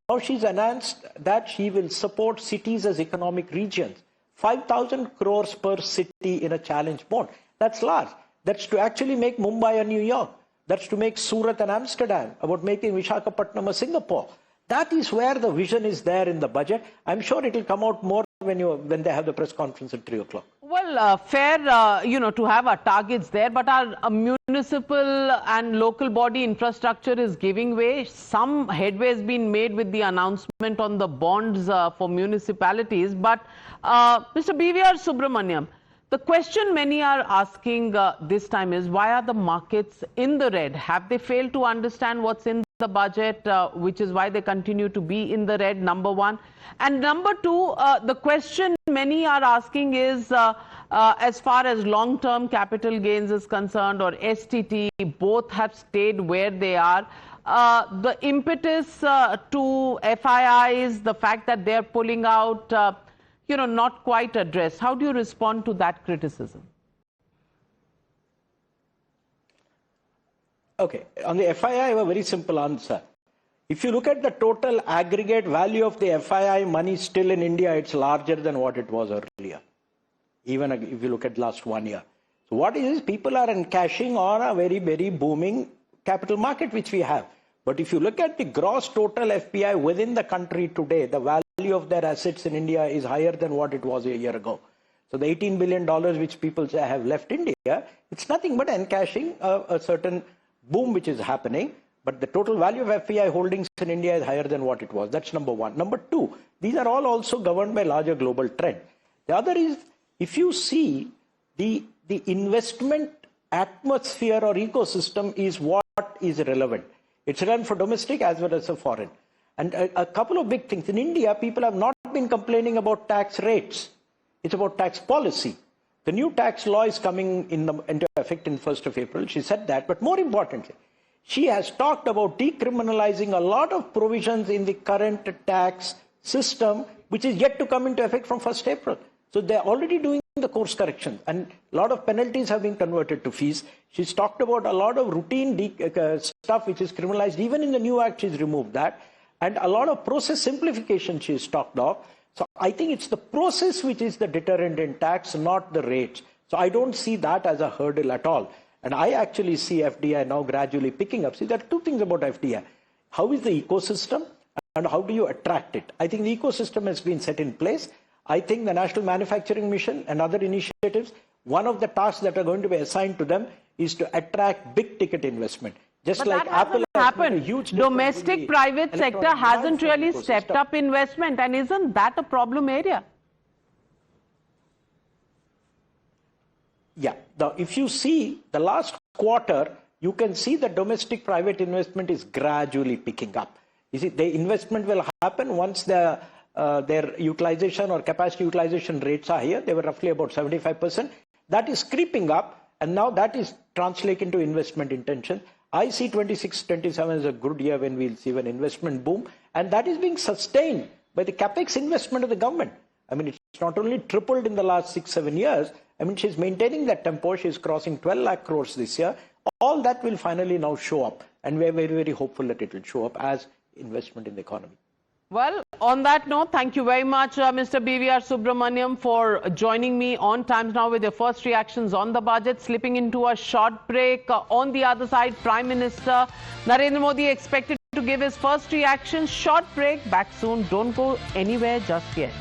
Now she's announced that she will support cities as economic regions. 5,000 crores per city in a challenge mode. That's large. That's to actually make Mumbai a New York. That's to make Surat and Amsterdam, about making Visakhapatnam a Singapore. That is where the vision is there in the budget. I'm sure it will come out more when they have the press conference at 3 o'clock. Well, fair, to have our targets there, but our municipal and local body infrastructure is giving way. Some headway has been made with the announcement on the bonds for municipalities. But Mr. BVR Subramaniam, the question many are asking this time is, why are the markets in the red? Have they failed to understand what's in the budget, which is why they continue to be in the red, number one? And number two, the question many are asking is, as far as long-term capital gains is concerned, or STT, both have stayed where they are. The impetus to FIIs, the fact that they're pulling out, not quite addressed. How do you respond to that criticism? Okay, on the FII, I have a very simple answer. If you look at the total aggregate value of the FII money still in India, it's larger than what it was earlier. even if you look at last 1 year. So what is people are encashing on a very, very booming capital market, which we have. But if you look at the gross total FPI within the country today, the value of their assets in India is higher than what it was a year ago. So the $18 billion which people say have left India, it's nothing but encashing a certain boom which is happening. But the total value of FPI holdings in India is higher than what it was. That's number one. Number two, these are all also governed by larger global trend. The other is, if you see the investment atmosphere or ecosystem is what is relevant. It's relevant for domestic as well as for foreign. And a couple of big things. In India, people have not been complaining about tax rates. It's about tax policy. The new tax law is coming into effect in 1st of April. She said that. But more importantly, she has talked about decriminalizing a lot of provisions in the current tax system, which is yet to come into effect from 1st April. So they're already doing the course correction, and a lot of penalties have been converted to fees. She's talked about a lot of routine stuff which is criminalized. Even in the new act, she's removed that. And a lot of process simplification she's talked of. So I think it's the process which is the deterrent in tax, not the rates. So I don't see that as a hurdle at all. And I actually see FDI now gradually picking up. See, there are two things about FDI. How is the ecosystem and how do you attract it? I think the ecosystem has been set in place. I think the National Manufacturing Mission and other initiatives, one of the tasks that are going to be assigned to them is to attract big ticket investment. Just but like that Apple hasn't happened. Huge domestic private sector hasn't really stepped up investment, and isn't that a problem area? Yeah, if you see the last quarter, you can see the domestic private investment is gradually picking up. You see, the investment will happen once their utilization or capacity utilization rates are here. They were roughly about 75%. That is creeping up, and now that is translating into investment intention. I see 26-27 as a good year when we'll see an investment boom, and that is being sustained by the capex investment of the government. I mean, it's not only tripled in the last 6-7 years. I mean, she's maintaining that tempo. She's crossing 12 lakh crores this year. All that will finally now show up, and we're very, very hopeful that it will show up as investment in the economy. Well, on that note, thank you very much, Mr. BVR Subramaniam, for joining me on Times Now with your first reactions on the budget. Slipping into a short break. On the other side, Prime Minister Narendra Modi expected to give his first reactions. Short break. Back soon. Don't go anywhere just yet.